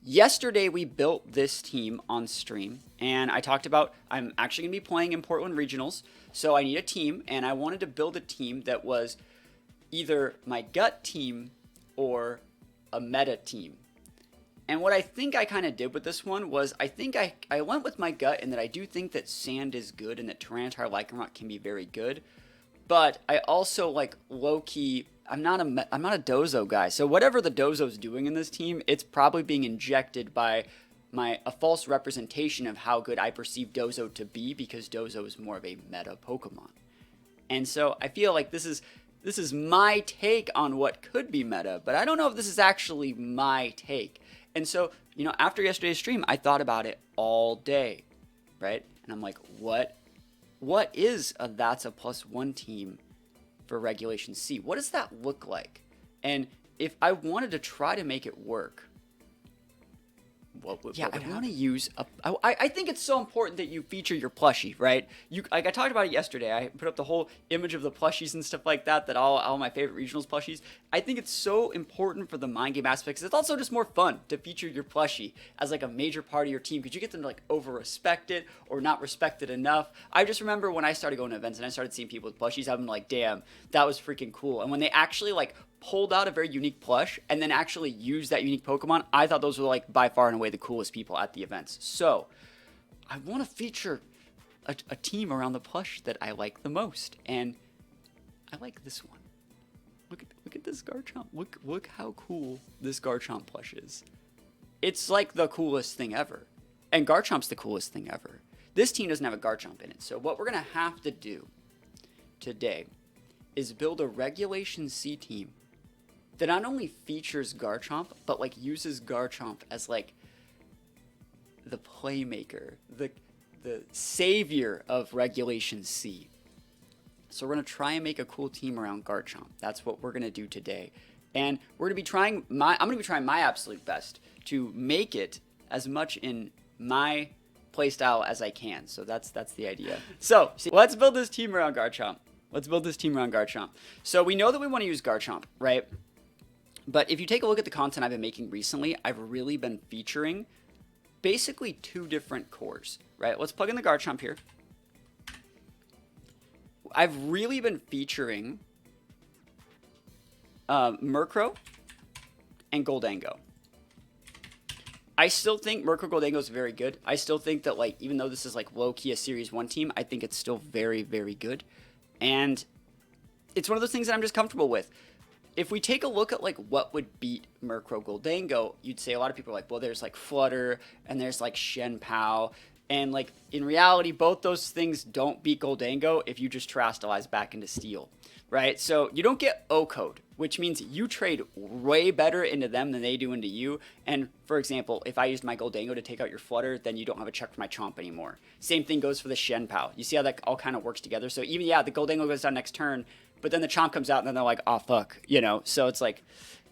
yesterday we built this team on stream, and I talked about I'm actually going to be playing in Portland Regionals, so I need a team, and I wanted to build a team that was either my gut team or a meta team. And what I think I kind of did with this one was I think I went with my gut in that I do think that Sand is good and that Tyranitar Lycanroc can be very good. But I also like low-key, I'm not a Dozo guy. So whatever the Dozo's doing in this team, it's probably being injected by a false representation of how good I perceive Dozo to be, because Dozo is more of a meta Pokemon. And so I feel like this is my take on what could be meta, but I don't know if this is actually my take. And so, after yesterday's stream, I thought about it all day, right? And I'm like, what is a THATSAplusONE team for Regulation C? What does that look like? And if I wanted to try to make it work, I want to use I think it's so important that you feature your plushie, right? Like I talked about it yesterday. I put up the whole image of the plushies and stuff like that all my favorite regionals plushies. I think it's so important for the mind game aspects. It's also just more fun to feature your plushie as like a major part of your team, because you get them to like over respect it or not respect it enough. I just remember when I started going to events and I started seeing people with plushies, I'm like, damn, that was freaking cool. And when they actually like pulled out a very unique plush and then actually used that unique Pokemon, I thought those were like by far and away the coolest people at the events. So I want to feature a team around the plush that I like the most, and I like this one. Look at this Garchomp. Look how cool this Garchomp plush is. It's like the coolest thing ever, and Garchomp's the coolest thing ever. This team doesn't have a Garchomp in it, so what we're gonna have to do today is build a Regulation C team that not only features Garchomp, but like uses Garchomp as like the playmaker, the savior of Regulation C. So we're gonna try and make a cool team around Garchomp. That's what we're gonna do today, and we're gonna be trying I'm gonna be trying my absolute best to make it as much in my playstyle as I can. So that's the idea. So let's build this team around Garchomp. So we know that we want to use Garchomp, right? But if you take a look at the content I've been making recently, I've really been featuring basically two different cores, right? Let's plug in the Garchomp here. I've really been featuring Murkrow and Goldango. I still think Murkrow Goldango is very good. I still think that, like, even though this is like low-key a Series 1 team, I think it's still very, very good. And it's one of those things that I'm just comfortable with. If we take a look at like what would beat Murkrow Goldango, you'd say a lot of people are like, well, there's like Flutter and there's like Shen Pao. And like in reality, both those things don't beat Goldango if you just Terastallize back into Steel, right? So you don't get O-Code, which means you trade way better into them than they do into you. And for example, if I used my Goldango to take out your Flutter, then you don't have a check for my Chomp anymore. Same thing goes for the Shen Pao. You see how that all kind of works together? So even, the Goldango goes down next turn, but then the Chomp comes out and then they're like, oh, fuck, So it's like,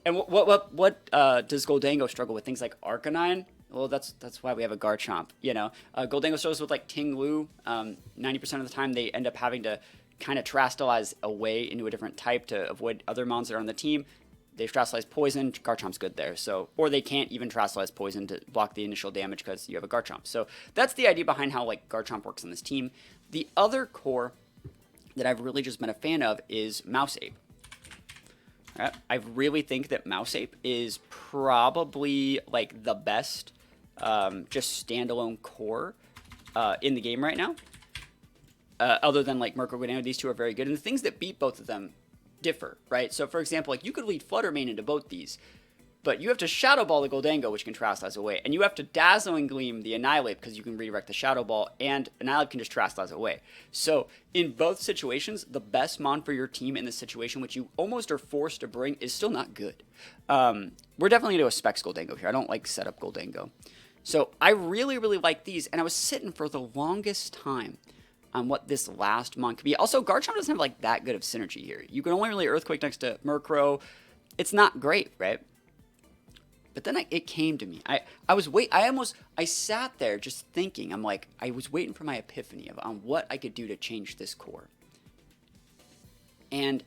and what does Goldango struggle with? Things like Arcanine? Well, that's why we have a Garchomp, Goldango struggles with like Ting Lu. 90% of the time they end up having to kind of Terastallize away into a different type to avoid other mons that are on the team. They Terastallize Poison, Garchomp's good there. So, or they can't even Terastallize Poison to block the initial damage because you have a Garchomp. So that's the idea behind how like Garchomp works on this team. The other core that I've really just been a fan of is Mouseape. Right? I really think that Mouseape is probably like the best just standalone core in the game right now. Other than like Murkrow Goldango, these two are very good. And the things that beat both of them differ, right? So for example, like you could lead Flutter Mane into both these, but you have to Shadow Ball the Goldango, which can Terastallize away. And you have to Dazzling Gleam the Annihilate because you can redirect the Shadow Ball, and Annihilate can just Terastallize away. So in both situations, the best mon for your team in this situation, which you almost are forced to bring, is still not good. We're definitely going to do a Specs Goldango here. I don't like setup Goldango. So I really, really like these, and I was sitting for the longest time on what this last mon could be. Also, Garchomp doesn't have like that good of synergy here. You can only really Earthquake next to Murkrow. It's not great, right? But then it came to me. I sat there just thinking. I'm like, I was waiting for my epiphany on what I could do to change this core. And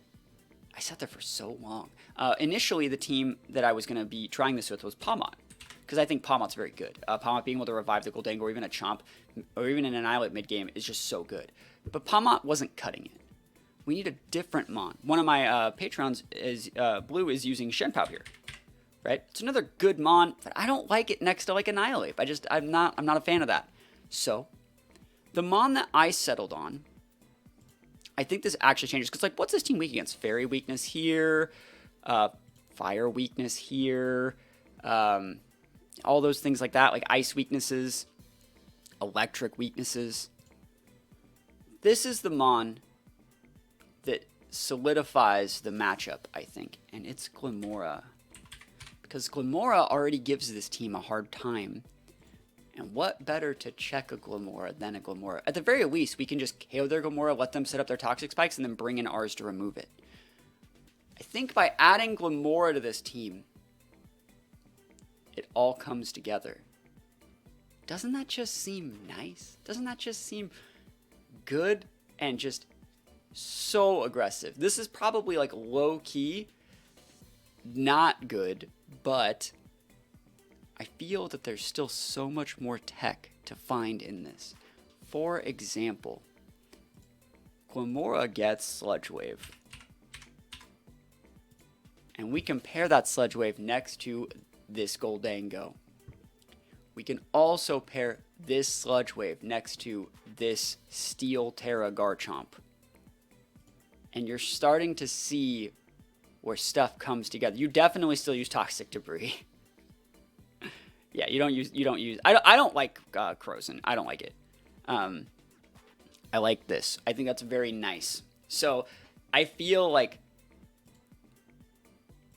I sat there for so long. Initially, the team that I was going to be trying this with was Pawmot. because I think Palmot's very good. Palmot being able to revive the Goldango or even a Chomp or even an Annihilate mid-game is just so good. But Palmot wasn't cutting it. We need a different Mon. One of my patrons is Blue is using Shenpao here, right? It's another good Mon, but I don't like it next to like Annihilate. I'm not a fan of that. So the Mon that I settled on, I think this actually changes because like what's this team weak against? Fairy weakness here, fire weakness here, all those things like that, like ice weaknesses, electric weaknesses. This is the Mon that solidifies the matchup, I think, and it's Glimmora. Because Glimmora already gives this team a hard time. And what better to check a Glimmora than a Glimmora? At the very least, we can just KO their Glimmora, let them set up their Toxic Spikes, and then bring in ours to remove it. I think by adding Glimmora to this team, it all comes together. Doesn't that just seem nice? Doesn't that just seem good and just so aggressive? This is probably like low-key, not good, but I feel that there's still so much more tech to find in this. For example, Glimmora gets Sludge Wave. And we compare that Sludge Wave next to this Goldango. We can also pair this Sludge Wave next to this Steel Terra Garchomp. And you're starting to see where stuff comes together. You definitely still use Toxic Debris. Yeah, you don't use. I don't like Corrosion. I don't like it. I like this. I think that's very nice. So I feel like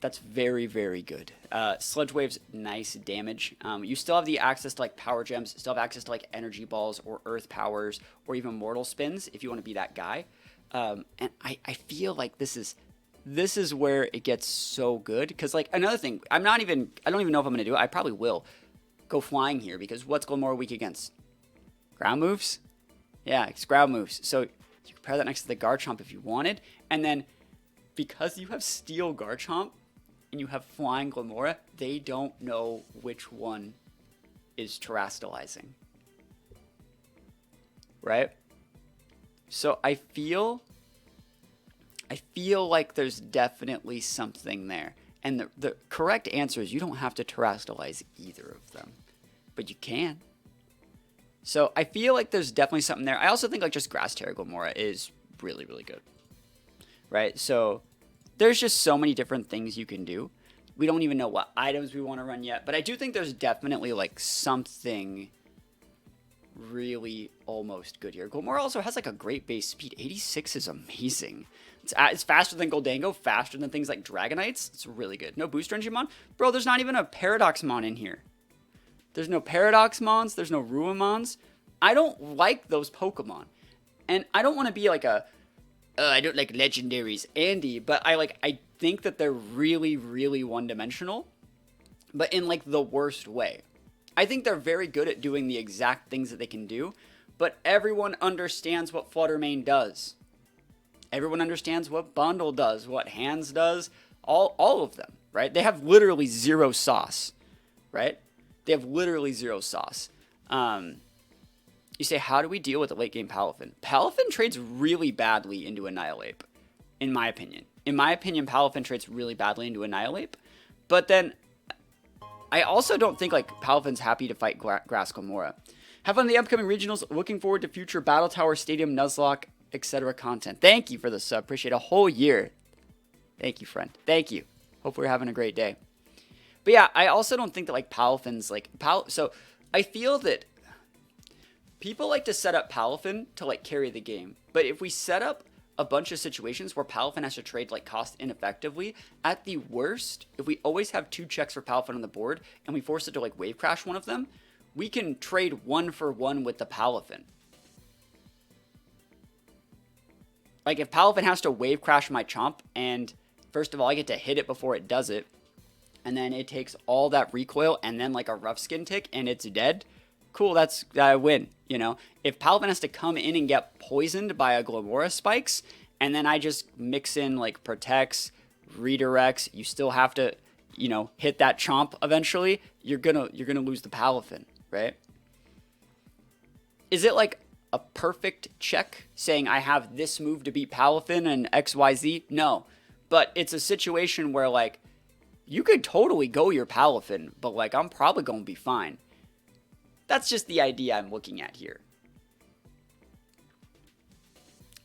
that's very, very good. Sludge Wave's nice damage. You still have the access to like Power Gems, still have access to like Energy Balls or Earth Powers or even Mortal Spins if you want to be that guy. And I feel like this is where it gets so good. Because like another thing, I don't even know if I'm going to do it. I probably will go flying here because what's Glimmora weak against? Ground moves? Yeah, it's ground moves. So you compare that next to the Garchomp if you wanted. And then because you have Steel Garchomp, and you have Flying Glimmora, they don't know which one is terastallizing. Right? So I feel like there's definitely something there. And the correct answer is you don't have to terastallize either of them. But you can. So I feel like there's definitely something there. I also think like just Grass Terra Glimmora is really, really good. Right? So there's just so many different things you can do. We don't even know what items we want to run yet. But I do think there's definitely like something really almost good here. Glimmora also has like a great base speed. 86 is amazing. It's faster than Goldango, faster than things like Dragonites. It's really good. No Booster Engine Mon? Bro, there's not even a Paradox Mon in here. There's no Paradox Mons. There's no Ruin Mons. I don't like those Pokemon. And I don't want to be like I don't like legendaries, Andy, but I think that they're really, really one-dimensional, but in like the worst way. I think they're very good at doing the exact things that they can do, but everyone understands what Flutter Mane does. Everyone understands what Bundle does, what Hands does, all of them, right? They have literally zero sauce, right? They have literally zero sauce. You say, how do we deal with the late game Palafin? Palafin trades really badly into Annihilate, in my opinion. In my opinion, Palafin trades really badly into Annihilate. But then, I also don't think like Palafin's happy to fight Grass Glimmora. Have fun in the upcoming regionals. Looking forward to future Battle Tower, Stadium, Nuzlocke, etc. content. Thank you for the sub. Appreciate a whole year. Thank you, friend. Thank you. Hope we're having a great day. But yeah, I also don't think that like Palafin's like... So, I feel that people like to set up Palafin to like carry the game. But if we set up a bunch of situations where Palafin has to trade like cost ineffectively, at the worst, if we always have 2 checks for Palafin on the board and we force it to like wave crash one of them, we can trade 1-for-1 with the Palafin. Like if Palafin has to wave crash my Chomp and first of all I get to hit it before it does it, and then it takes all that recoil and then like a rough skin tick and it's dead, cool, that's I win, you know. If Palafin has to come in and get poisoned by a Glimmora spikes, and then I just mix in like protects, redirects, you still have to you know, hit that Chomp eventually, you're gonna lose the Palafin, right? Is it like a perfect check saying I have this move to beat Palafin and XYZ? No. But it's a situation where, like, you could totally go your Palafin, but, like, I'm probably going to be fine. That's just the idea I'm looking at here.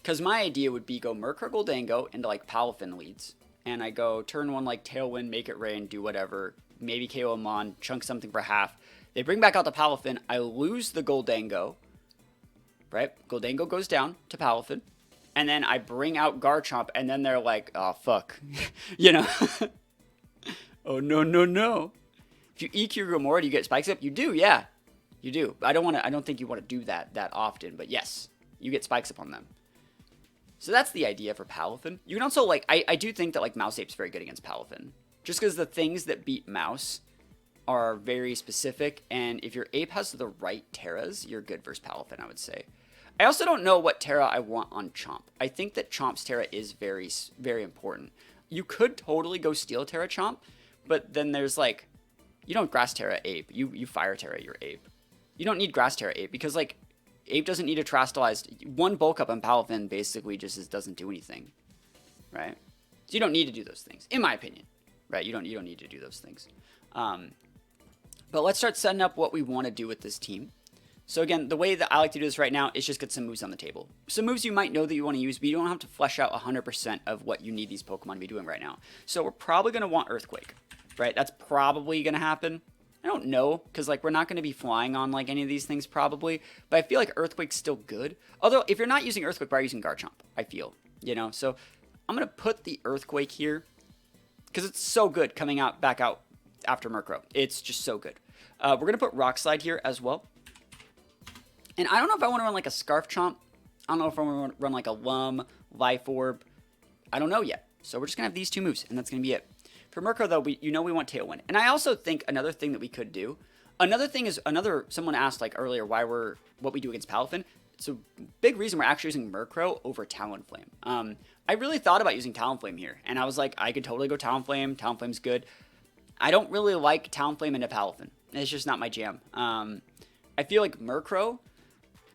Because my idea would be go Murkrow Goldango into, like, Palafin leads. And I go turn 1, like, Tailwind, make it rain, do whatever. Maybe KO him on, chunk something for half. They bring back out the Palafin. I lose the Goldango. Right? Goldango goes down to Palafin. And then I bring out Garchomp. And then they're like, oh, fuck. You know? Oh, no, no, no. If you EQ Gamora, do you get Spikes up? You do, yeah. You do. I don't think you want to do that often. But yes, you get Spikes up on them. So that's the idea for Palafin. You can also, like, I do think that, like, Mouse Ape's very good against Palafin. Just because the things that beat Mouse are very specific. And if your Ape has the right Terras, you're good versus Palafin, I would say. I also don't know what Terra I want on Chomp. I think that Chomp's Terra is very, very important. You could totally go Steel Terra Chomp, but then there's, like, you don't Grass Terra Ape. You Fire Terra your Ape. You don't need Grass Terra Ape because, like, Ape doesn't need a Terastallized. One bulk up on Palafin basically just doesn't do anything, right? So you don't need to do those things, in my opinion, right? You don't need to do those things. But let's start setting up what we want to do with this team. So again, the way that I like to do this right now is just get some moves on the table. Some moves you might know that you want to use, but you don't have to flesh out 100% of what you need these Pokemon to be doing right now. So we're probably going to want Earthquake, right? That's probably going to happen. I don't know, because, like, we're not going to be flying on, like, any of these things probably, but I feel like Earthquake's still good. Although, if you're not using Earthquake, we're using Garchomp, I feel, you know? So I'm going to put the Earthquake here, because it's so good coming out back out after Murkrow. It's just so good. We're going to put Rock Slide here as well. And I don't know if I want to run, like, a Scarf Chomp. I don't know if I want to run, like, a Lum, Life Orb. I don't know yet. So we're just going to have these two moves, and that's going to be it. For Murkrow, though, we want Tailwind. And I also think another thing that we could do, someone asked, like, earlier what we do against Palafin. It's a big reason we're actually using Murkrow over Talonflame. I really thought about using Talonflame here, and I was like, I could totally go Talonflame. Talonflame's good. I don't really like Talonflame into Palafin. It's just not my jam. I feel like Murkrow,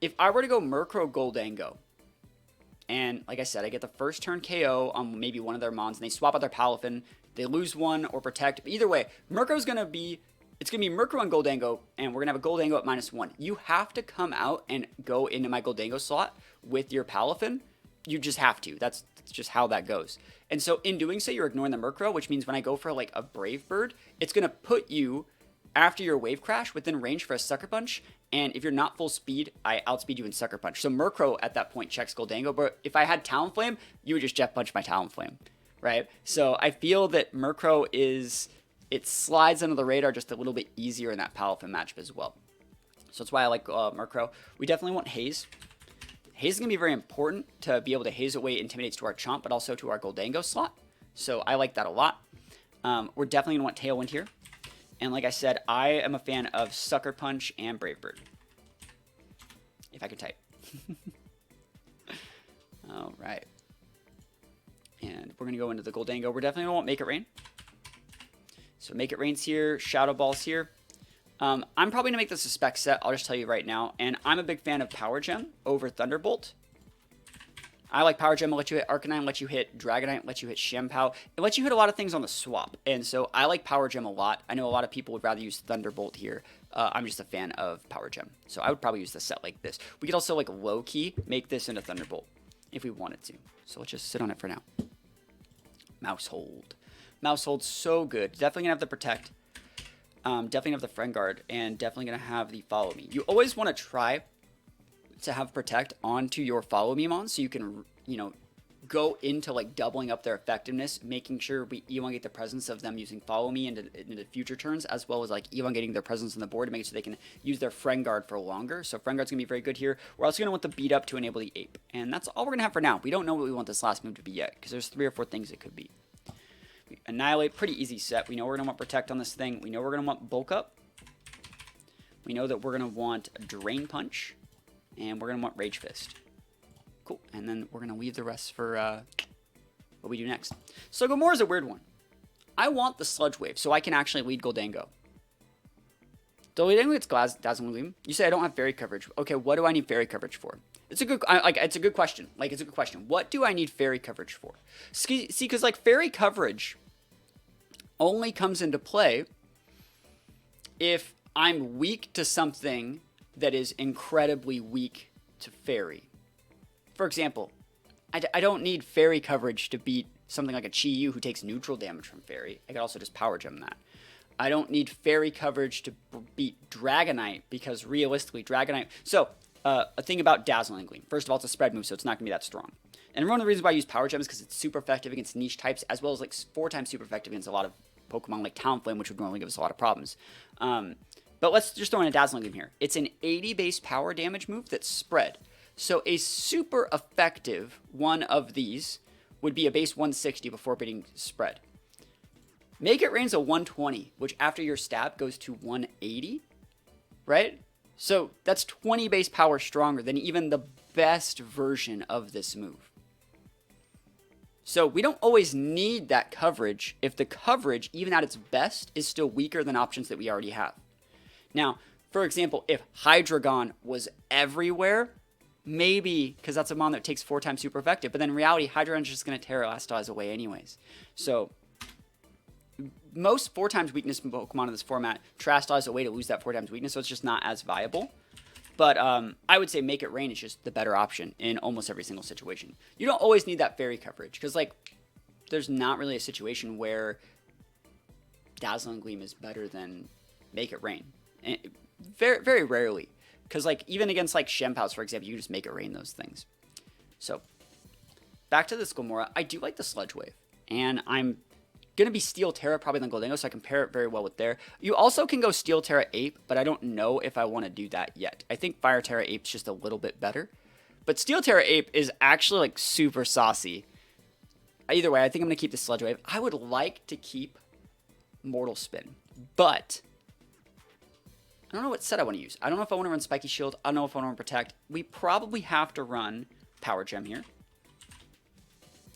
if I were to go Murkrow Goldango, and like I said, I get the first turn KO on maybe one of their Mons, and they swap out their Palafin, they lose one or protect. But either way, Murkrow's going to be, it's going to be Murkrow and Goldango, and we're going to have a Goldango at -1. You have to come out and go into my Goldango slot with your Palafin. You just have to. That's just how that goes. And so in doing so, you're ignoring the Murkrow, which means when I go for, like, a Brave Bird, it's going to put you, after your Wave Crash, within range for a Sucker Punch. And if you're not full speed, I outspeed you in Sucker Punch. So Murkrow at that point checks Goldango. But if I had Talonflame, you would just Jet Punch my Talonflame. Right? So I feel that Murkrow it slides under the radar just a little bit easier in that Palafin matchup as well. So that's why I like Murkrow. We definitely want Haze. Haze is going to be very important to be able to haze away Intimidates to our Chomp, but also to our Goldango slot. So I like that a lot. We're definitely going to want Tailwind here. And like I said, I am a fan of Sucker Punch and Brave Bird. If I could type. All right. And we're going to go into the Goldango. We're definitely going to want Make It Rain. So Make It Rain's here. Shadow Ball's here. I'm probably going to make this a spec set. I'll just tell you right now. And I'm a big fan of Power Gem over Thunderbolt. I like Power Gem. It'll let you hit Arcanine, let you hit Dragonite, let you hit Shampoo. It lets you hit a lot of things on the swap. And so I like Power Gem a lot. I know a lot of people would rather use Thunderbolt here. I'm just a fan of Power Gem. So I would probably use the set like this. We could also, like, low-key make this into Thunderbolt if we wanted to. So let's just sit on it for now. Mouse Hold. Mouse Hold's so good. Definitely going to have the Protect. Definitely have the Friend Guard. And definitely going to have the Follow Me. You always want to try to have Protect onto your Follow Me Mon so you can, you know, go into, like, doubling up their effectiveness, making sure we elongate the presence of them using Follow Me into future turns, as well as, like, elongating their presence on the board to make it so they can use their Friend Guard for longer. So Friend Guard's going to be very good here. We're also going to want the Beat Up to enable the Ape. And that's all we're going to have for now. We don't know what we want this last move to be yet, because there's 3 or 4 things it could be. Annihilate, pretty easy set. We know we're going to want Protect on this thing. We know we're going to want Bulk Up. We know that we're going to want Drain Punch. And we're going to want Rage Fist. Cool. And then we're going to leave the rest for what we do next. So Gamora's a weird one. I want the Sludge Wave so I can actually lead Goldango. Goldango gets Dazzling Gleam. You say I don't have fairy coverage. Okay, what do I need fairy coverage for? It's a good it's a good question. Like, it's a good question. What do I need fairy coverage for? See, because like fairy coverage only comes into play if I'm weak to something that is incredibly weak to fairy. For example, I don't need fairy coverage to beat something like a Chi-Yu who takes neutral damage from fairy. I could also just power gem that. I don't need fairy coverage to beat Dragonite because realistically Dragonite... So, a thing about Dazzling Gleam. First of all, it's a spread move, so it's not going to be that strong. And one of the reasons why I use power gem is because it's super effective against niche types, as well as like 4 times super effective against a lot of Pokemon like Talonflame, which would normally give us a lot of problems. But let's just throw in a Dazzling Gleam here. It's an 80 base power damage move that's spread. So a super effective one of these would be a base 160 before being spread. Make It Rain's a 120, which after your stab goes to 180, right? So that's 20 base power stronger than even the best version of this move. So we don't always need that coverage if the coverage, even at its best, is still weaker than options that we already have. Now, for example, if Hydreigon was everywhere, maybe, because that's a mon that takes 4 times super effective, but then in reality, Hydreigon's just going to Terrastalize away anyways. So, most 4 times weakness Pokemon in this format Terrastalize away to lose that 4 times weakness, so it's just not as viable. But I would say Make It Rain is just the better option in almost every single situation. You don't always need that fairy coverage, because like, there's not really a situation where Dazzling Gleam is better than Make It Rain. And very, very rarely. Because, like, even against, like, Shempows, for example, you just Make It Rain those things. So, back to the Skolmora. I do like the Sludge Wave. And I'm going to be Steel Terra probably than Goldango, so I can pair it very well with there. You also can go Steel Terra Ape, but I don't know if I want to do that yet. I think Fire Terra Ape's just a little bit better. But Steel Terra Ape is actually, like, super saucy. Either way, I think I'm going to keep the Sludge Wave. I would like to keep Mortal Spin, but I don't know what set I want to use. I don't know if I want to run Spiky Shield. I don't know if I want to run Protect. We probably have to run Power Gem here.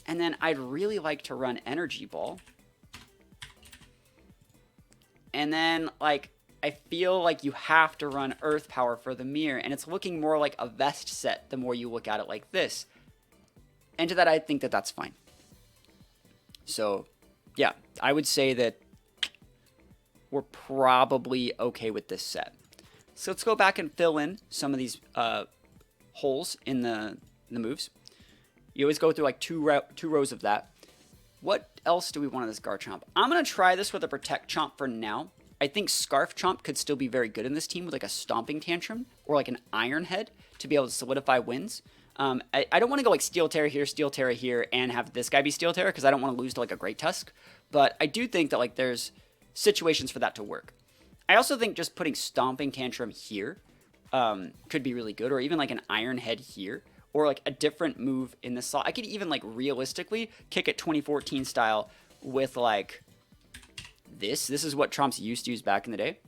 And then I'd really like to run Energy Ball. And then, like, I feel like you have to run Earth Power for the mirror. And it's looking more like a Vest set the more you look at it like this. And to that, I think that that's fine. So, yeah, I would say that we're probably okay with this set. So let's go back and fill in some of these holes in the moves. You always go through like two rows of that. What else do we want of this Garchomp? I'm going to try this with a Protect Chomp for now. I think Scarf Chomp could still be very good in this team with like a Stomping Tantrum or like an Iron Head to be able to solidify wins. I don't want to go like Steel Terra here, and have this guy be Steel Terra because I don't want to lose to like a Great Tusk. But I do think that like there's situations for that to work. I also think just putting Stomping Tantrum here could be really good, or even like an Iron Head here, or like a different move in this slot. I could even like realistically kick it 2014 style with like this. This is what Trumps used to use back in the day.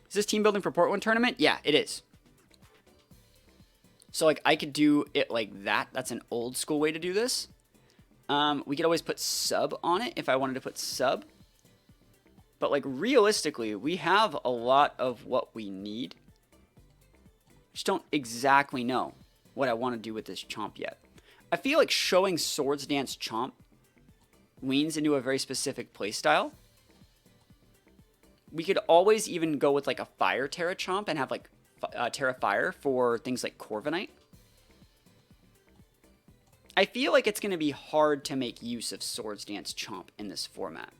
Is this team building for Portland tournament? Yeah, it is. So like I could do it like that. That's an old school way to do this. We could always put sub on it if I wanted to put sub. But like realistically, we have a lot of what we need. Just don't exactly know what I want to do with this Chomp yet. I feel like showing Swords Dance Chomp leans into a very specific playstyle. We could always even go with like a Fire Terra Chomp and have like Terra Fire for things like Corviknight. I feel like it's going to be hard to make use of Swords Dance Chomp in this format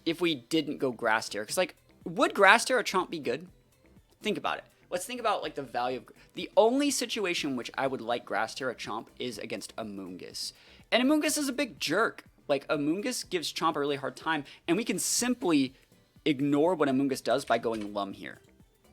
if we didn't go Grass Terra. Because like, would Grass Terra Chomp be good? Think about it. Let's think about like the value of... The only situation which I would like Grass Terra Chomp is against Amoonguss. And Amoonguss is a big jerk. Like, Amoonguss gives Chomp a really hard time, and we can simply ignore what Amoonguss does by going Lum here,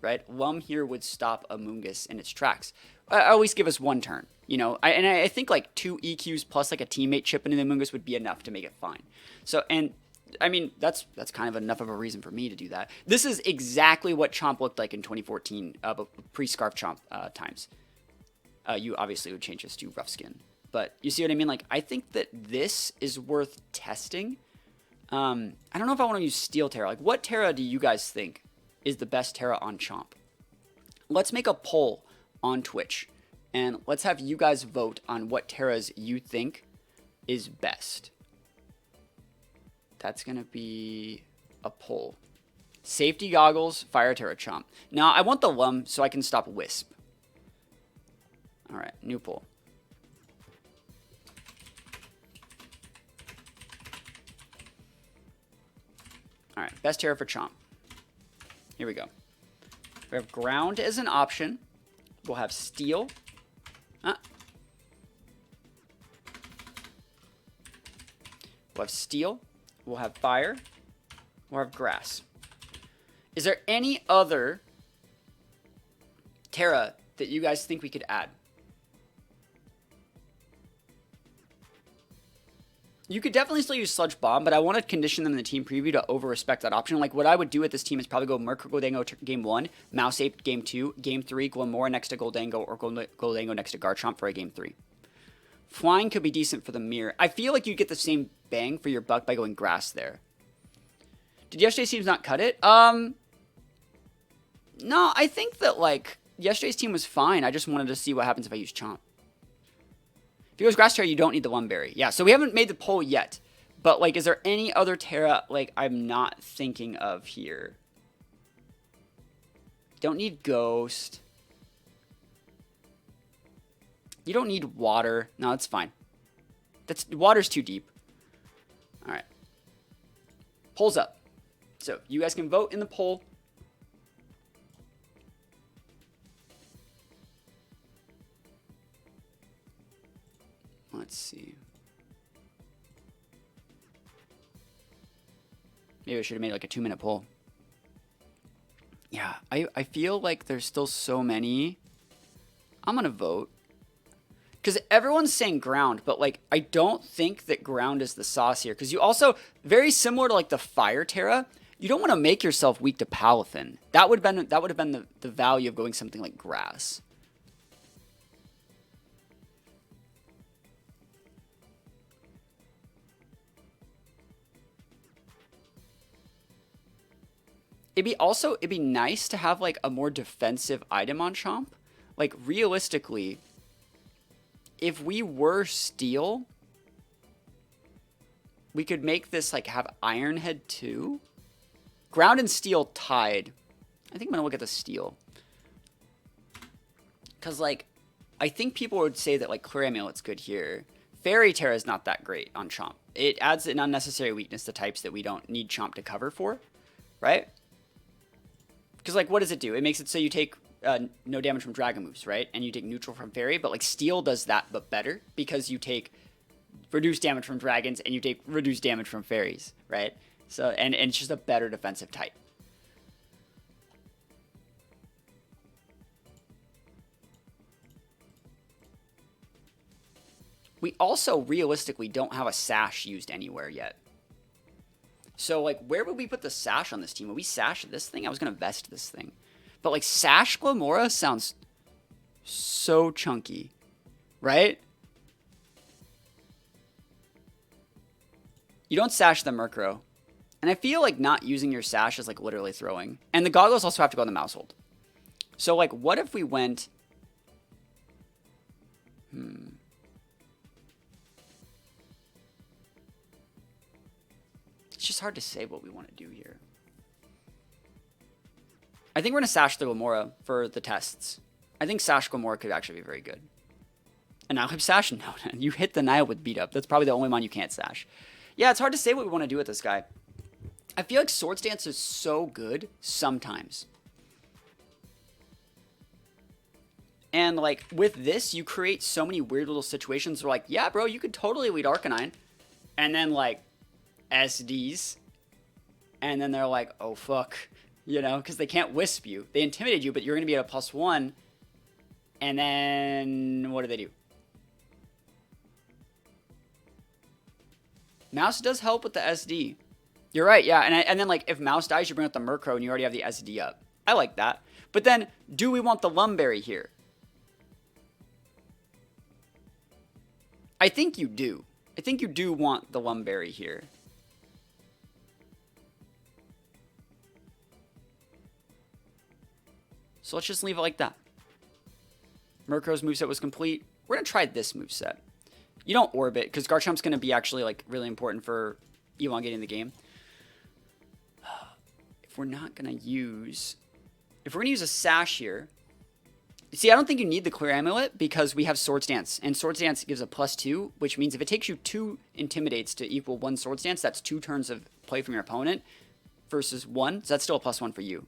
right? Lum here would stop Amoonguss in its tracks. At least give us one turn, you know? I think like 2 EQs plus like a teammate chip into the Amoonguss would be enough to make it fine. So, and I mean, that's kind of enough of a reason for me to do that. This is exactly what Chomp looked like in 2014, pre-Scarf Chomp times. You obviously would change this to Rough Skin. But you see what I mean? Like, I think that this is worth testing I don't know if I want to use Steel Terra. Like, what Terra do you guys think is the best Terra on Chomp? Let's make a poll on Twitch, and let's have you guys vote on what Terras you think is best. That's going to be a poll. Safety Goggles, Fire Terra, Chomp. Now, I want the Lum so I can stop Wisp. All right, new poll. All right, best Terra for Chomp. Here we go. We have Ground as an option. We'll have Steel. We'll have Steel. We'll have Fire. We'll have Grass. Is there any other Terra that you guys think we could add? You could definitely still use Sludge Bomb, but I want to condition them in the team preview to over-respect that option. Like, what I would do with this team is probably go Murkrow Goldango game 1, Mouse Ape game 2, game 3, Glamora next to Goldango, or Goldango next to Garchomp for a game 3. Flying could be decent for the mirror. I feel like you get the same bang for your buck by going Grass there. Did yesterday's teams not cut it? No, I think that, like, yesterday's team was fine. I just wanted to see what happens if I use Chomp. If you goes Grass Terra, you don't need the Lum Berry. Yeah, so we haven't made the poll yet. But, like, is there any other Terra, like, I'm not thinking of here? Don't need Ghost. You don't need Water. No, that's fine. Water's too deep. All right. Poll's up. So, you guys can vote in the poll. Let's see. Maybe I should have made like a 2-minute poll. Yeah, I feel like there's still so many. I'm going to vote. Because everyone's saying Ground, but like I don't think that Ground is the sauce here. Because you also, very similar to like the Fire Terra, you don't want to make yourself weak to Palafin. That would have been the value of going something like Grass. It'd be nice to have like a more defensive item on Chomp. Like realistically, if we were Steel, we could make this like have Iron Head too. Ground and Steel tied. I think I'm gonna look at the Steel. Cause like I think people would say that like Clear Amulet's good here. Fairy Terra is not that great on Chomp. It adds an unnecessary weakness to types that we don't need Chomp to cover for, right? Because, like, what does it do? It makes it so you take no damage from Dragon moves, right? And you take neutral from Fairy, but, like, Steel does that, but better, because you take reduced damage from Dragons and you take reduced damage from Fairies, right? So, and it's just a better defensive type. We also, realistically, don't have a Sash used anywhere yet. So, like, where would we put the Sash on this team? Would we Sash this thing? I was going to Vest this thing. But, like, Sash Glamora sounds so chunky, right? You don't Sash the Murkrow. And I feel like not using your Sash is, like, literally throwing. And the Goggles also have to go in the Mousehold. So, like, what if we went... It's just hard to say what we want to do here. I think we're going to Sash the Glamora for the tests. I think Sash Glamora could actually be very good. And now I'm Sash. No, you hit the Nile with Beat Up. That's probably the only one you can't Sash. Yeah, it's hard to say what we want to do with this guy. I feel like Swords Dance is so good sometimes. And like with this, you create so many weird little situations where like, yeah, bro, you could totally lead Arcanine. And then like SDs. And then they're like, oh, fuck. You know, because they can't Wisp you. They intimidate you, but you're going to be at a +1. And then what do? Mouse does help with the SD. You're right, yeah. And then, like, if Mouse dies, you bring up the Murkrow and you already have the SD up. I like that. But then, do we want the Lum Berry here? I think you do. I think you do want the Lum Berry here. So let's just leave it like that. Murkrow's moveset was complete. We're going to try this moveset. You don't orbit, because Garchomp's going to be actually like really important for elongating the game. If we're not going to use... If we're going to use a Sash here... See, I don't think you need the Clear Amulet because we have Swords Dance. And Swords Dance gives a +2, which means if it takes you 2 Intimidates to equal 1 Swords Dance, that's 2 turns of play from your opponent versus 1. So that's still a +1 for you.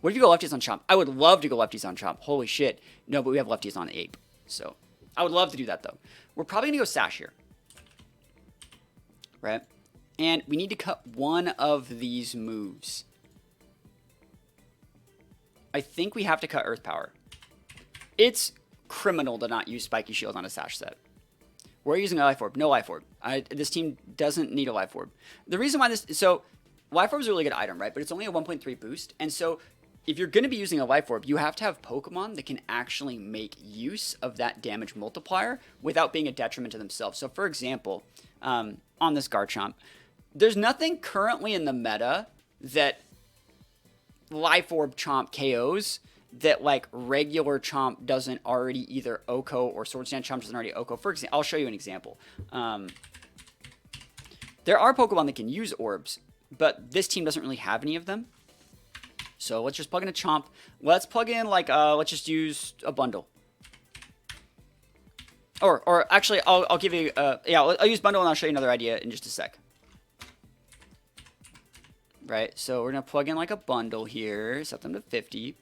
What if you go lefties on Chomp? I would love to go lefties on Chomp. Holy shit. No, but we have lefties on Ape. So I would love to do that, though. We're probably going to go Sash here. Right? And we need to cut one of these moves. I think we have to cut Earth Power. It's criminal to not use Spiky Shield on a Sash set. We're using a Life Orb. No Life Orb. This team doesn't need a Life Orb. The reason why this... So, Life Orb is a really good item, right? But it's only a 1.3 boost. And so, if you're going to be using a Life Orb, you have to have Pokemon that can actually make use of that damage multiplier without being a detriment to themselves. So, for example, on this Garchomp, there's nothing currently in the meta that Life Orb Chomp KOs that like regular Chomp doesn't already either OHKO or Swords Dance Chomp doesn't already OHKO. For example, I'll show you an example. There are Pokemon that can use orbs, but this team doesn't really have any of them. So let's just plug in a Chomp. Let's plug in like let's just use a bundle. Or actually, I'll give you yeah, I'll use bundle and I'll show you another idea in just a sec. Right, so we're gonna plug in like a bundle here, set them to 50.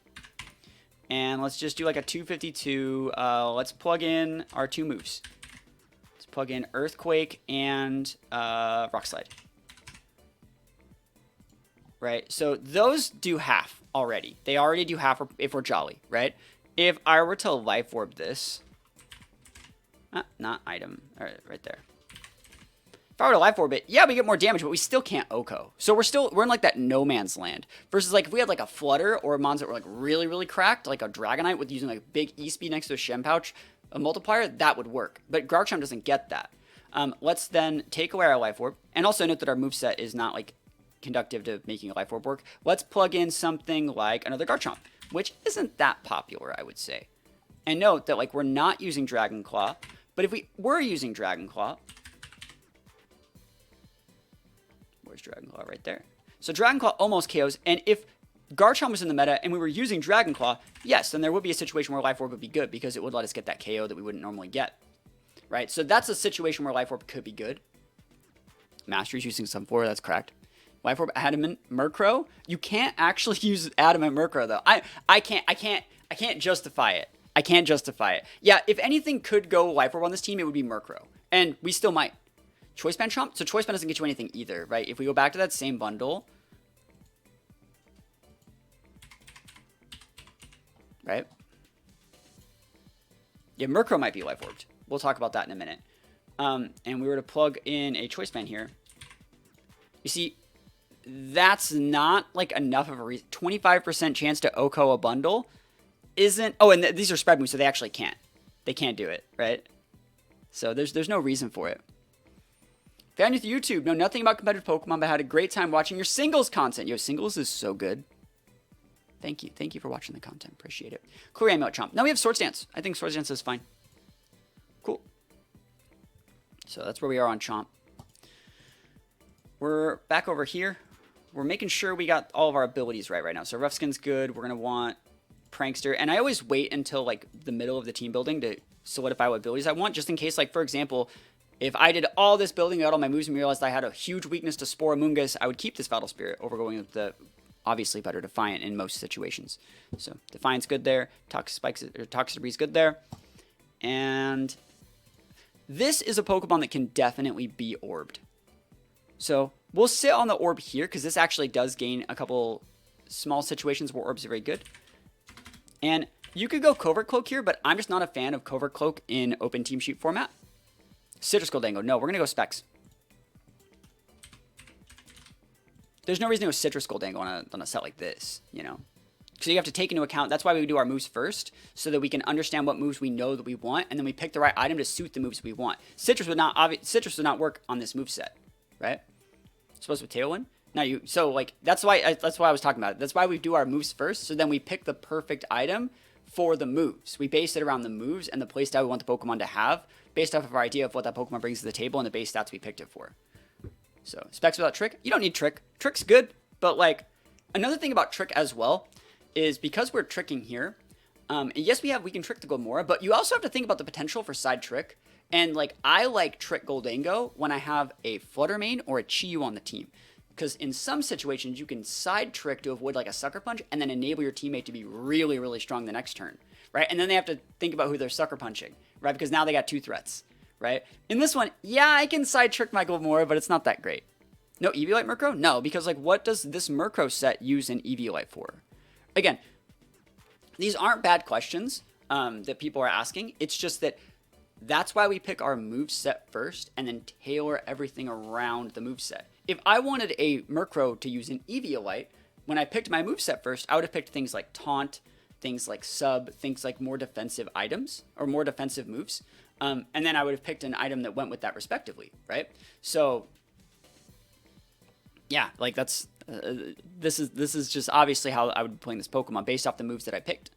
And let's just do like a 252. Let's plug in our 2 moves. Let's plug in Earthquake and Rock Slide. Right, so those do half already. They already do half if we're Jolly, right? If I were to Life Orb this, not item, all right there. If I were to Life Orb it, yeah, we get more damage, but we still can't OHKO. So we're in like that no man's land. Versus like if we had like a Flutter or mons that were like really, really cracked, like a Dragonite with using like a big E-Speed next to a Shem Pouch, a multiplier, that would work. But Garchomp doesn't get that. Let's then take away our Life Orb. And also note that our moveset is not like conductive to making a Life Orb work. Let's plug in something like another Garchomp, which isn't that popular, I would say. And note that like we're not using Dragon Claw, but if we were using Dragon Claw, where's Dragon Claw? Right there. So Dragon Claw almost KOs, and if Garchomp was in the meta and we were using Dragon Claw, yes, then there would be a situation where Life Orb would be good because it would let us get that KO that we wouldn't normally get. Right? So that's a situation where Life Orb could be good. Mastery's using some for that's correct. Life Orb, Adamant, Murkrow. You can't actually use Adamant Murkrow though. I can't justify it. I can't justify it. Yeah, if anything could go Life Orb on this team, it would be Murkrow. And we still might. Choice Band Chomp? So Choice Band doesn't get you anything either, right? If we go back to that same bundle, right? Yeah, Murkrow might be Life Orbed. We'll talk about that in a minute. And we were to plug in a Choice Band here. You see, that's not like enough of a reason. 25% chance to OHKO a bundle isn't... Oh, and these are spread moves, so they actually can't. They can't do it, right? So there's no reason for it. Fan with YouTube, know nothing about competitive Pokemon, but had a great time watching your singles content. Yo, singles is so good. Thank you. Thank you for watching the content. Appreciate it. Clear Amulet Chomp. Now we have Swords Dance. I think Swords Dance is fine. Cool. So that's where we are on Chomp. We're back over here. We're making sure we got all of our abilities right now. So Rough Skin's good. We're going to want Prankster. And I always wait until like the middle of the team building to solidify what abilities I want, just in case, like, for example, if I did all this building, got all my moves, and realized I had a huge weakness to Spore Amoonguss, I would keep this Battle Spirit over going with the obviously better Defiant in most situations. So Defiant's good there. Toxic Debris good there. And this is a Pokemon that can definitely be orbed. So we'll sit on the orb here because this actually does gain a couple small situations where orbs are very good. And you could go Covert Cloak here, but I'm just not a fan of Covert Cloak in open team sheet format. Citrus Goldango. No, we're going to go Specs. There's no reason to go Citrus Goldango on a set like this, you know. So you have to take into account, that's why we do our moves first, so that we can understand what moves we know that we want, and then we pick the right item to suit the moves we want. Citrus would not work on this move set, right? Supposed with Tailwind. Now so like that's why I was talking about it. That's why we do our moves first. So then we pick the perfect item for the moves. We base it around the moves and the playstyle we want the Pokemon to have, based off of our idea of what that Pokemon brings to the table and the base stats we picked it for. So specs without Trick, you don't need Trick. Trick's good, but like another thing about Trick as well is because we're tricking here. And yes, we can trick the Glamora, but you also have to think about the potential for side trick. And like I like Trick Goldango when I have a Flutter Mane or a Chi-Yu on the team. Because in some situations, you can side trick to avoid like a Sucker Punch and then enable your teammate to be really, really strong the next turn, right? And then they have to think about who they're Sucker Punching, right? Because now they got 2 threats, right? In this one, yeah, I can side trick my Glamora, but it's not that great. No Eviolite Murkrow? No, because like what does this Murkrow set use an Eviolite for? Again, these aren't bad questions that people are asking. It's just that that's why we pick our move set first and then tailor everything around the move set. If I wanted a Murkrow to use an Eviolite, when I picked my moveset first, I would have picked things like Taunt, things like Sub, things like more defensive items, or more defensive moves. And then I would have picked an item that went with that respectively, right? So, yeah, like that's, this is just obviously how I would be playing this Pokemon based off the moves that I picked.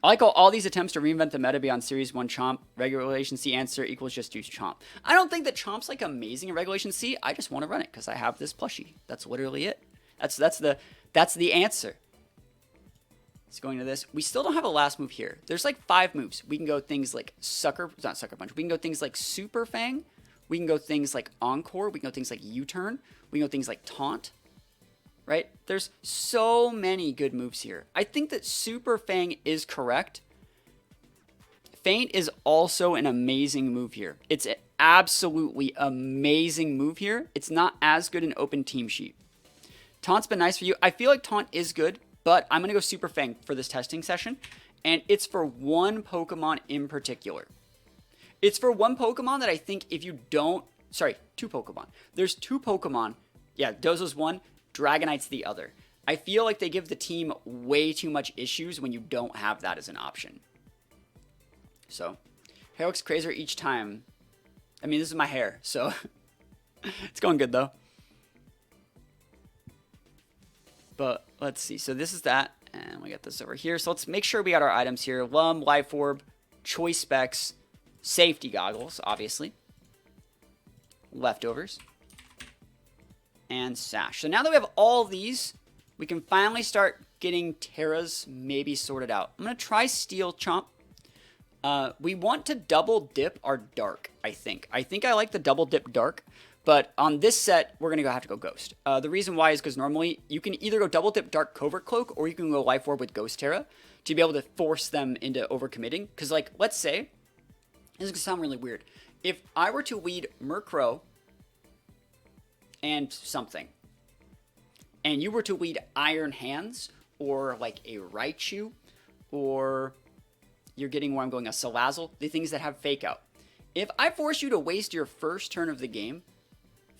I like all these attempts to reinvent the meta beyond Series 1 Chomp. Regulation C answer equals just use Chomp. I don't think that Chomp's like amazing in Regulation C. I just want to run it because I have this plushie. That's literally it. That's the answer. Let's go into this. We still don't have a last move here. There's like 5 moves. We can go things like not Sucker Punch. We can go things like Super Fang. We can go things like Encore. We can go things like U-Turn. We can go things like Taunt. Right? There's so many good moves here. I think that Super Fang is correct. Feint is also an amazing move here. It's an absolutely amazing move here. It's not as good in open team sheet. Taunt's been nice for you. I feel like Taunt is good, but I'm going to go Super Fang for this testing session. And it's for one Pokemon in particular. It's for one Pokemon that I think if you don't... Sorry, 2 Pokemon. There's 2 Pokemon. Yeah, Dozo's one. Dragonite's the other. I feel like they give the team way too much issues when you don't have that as an option. So, hair looks crazier each time. I mean, this is my hair, so it's going good though. But let's see. So this is that, and we got this over here. So let's make sure we got our items here. Lum, Life Orb, Choice Specs, Safety Goggles, obviously. Leftovers. And Sash. So now that we have all these, we can finally start getting Terras maybe sorted out. I'm going to try Steel Chomp. We want to double dip our Dark, I think. I think I like the double dip Dark, but on this set, we're going to have to go Ghost. The reason why is because normally you can either go double dip Dark Covert Cloak or you can go Life Orb with Ghost Terra to be able to force them into overcommitting. Because like, let's say, this is going to sound really weird. If I were to lead Murkrow and something, and you were to lead Iron Hands, or like a Raichu, or you're getting where I'm going, a Salazzle, the things that have Fake Out. If I force you to waste your first turn of the game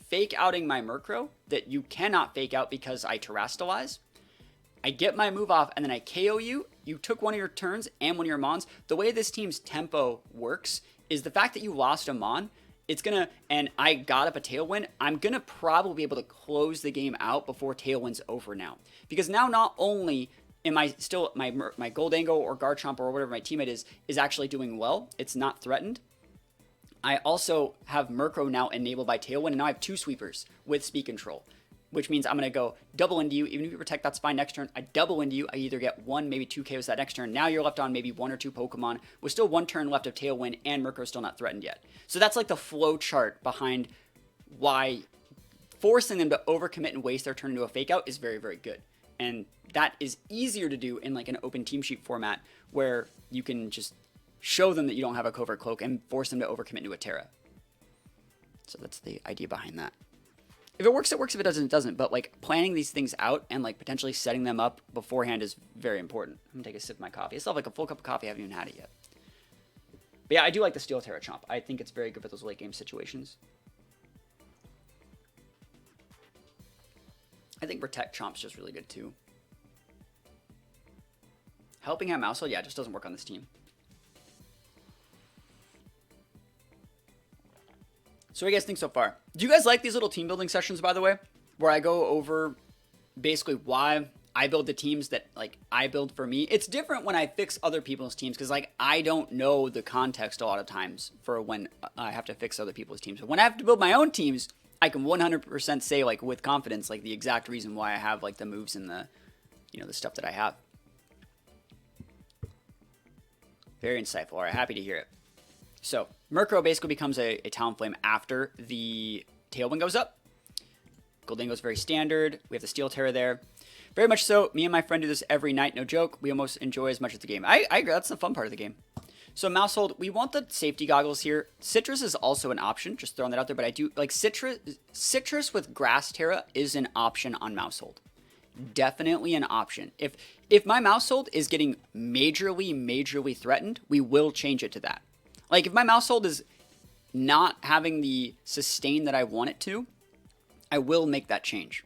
Fake Outing my Murkrow that you cannot Fake Out because I Terrastalize, I get my move off, and then I KO you, you took one of your turns and one of your Mons. The way this team's tempo works is the fact that you lost a Mon, it's gonna, and I got up a Tailwind, I'm gonna probably be able to close the game out before Tailwind's over now. Because now not only am I still, my Goldango or Garchomp or whatever my teammate is actually doing well, it's not threatened. I also have Murkrow now enabled by Tailwind, and now I have 2 sweepers with Speed Control. Which means I'm going to go double into you. Even if you protect, that's fine. Next turn, I double into you. I either get 1, maybe 2 KOs that next turn. Now you're left on maybe 1 or 2 Pokemon with still 1 turn left of Tailwind, and Murkrow's still not threatened yet. So that's like the flow chart behind why forcing them to overcommit and waste their turn into a Fake Out is very, very good. And that is easier to do in like an open team sheet format where you can just show them that you don't have a Covert Cloak and force them to overcommit into a Terra. So that's the idea behind that. If it works, it works. If it doesn't, it doesn't. But like planning these things out and like potentially setting them up beforehand is very important. I'm gonna take a sip of my coffee. I still have like a full cup of coffee. I haven't even had it yet. But yeah, I do like the Steel Terra Chomp. I think it's very good for those late game situations. I think Protect Chomp's just really good too. Helping Hand Mousehole, yeah, it just doesn't work on this team. So what do you guys think so far? Do you guys like these little team building sessions, by the way? where I go over basically why I build the teams that like I build for me. It's different when I fix other people's teams because like I don't know the context a lot of times for when I have to fix other people's teams. But when I have to build my own teams, I can 100% say like with confidence like the exact reason why I have like the moves and the the stuff that I have. Very insightful. All right, happy to hear it. So Murkrow basically becomes a Talonflame after the Tailwind goes up. Gholdengo is very standard. We have the Steel Terror there. Very much so. Me and my friend do this every night, no joke. We almost enjoy as much as the game. I agree. That's the fun part of the game. So Mousehold, we want the safety goggles here. Citrus is also an option. Just throwing that out there. But I do like Citrus with Grass Terra is an option on Mousehold. Definitely an option. If my Mousehold is getting majorly threatened, we will change it to that. Like if my Mousehold is not having the sustain that I want it to, I will make that change.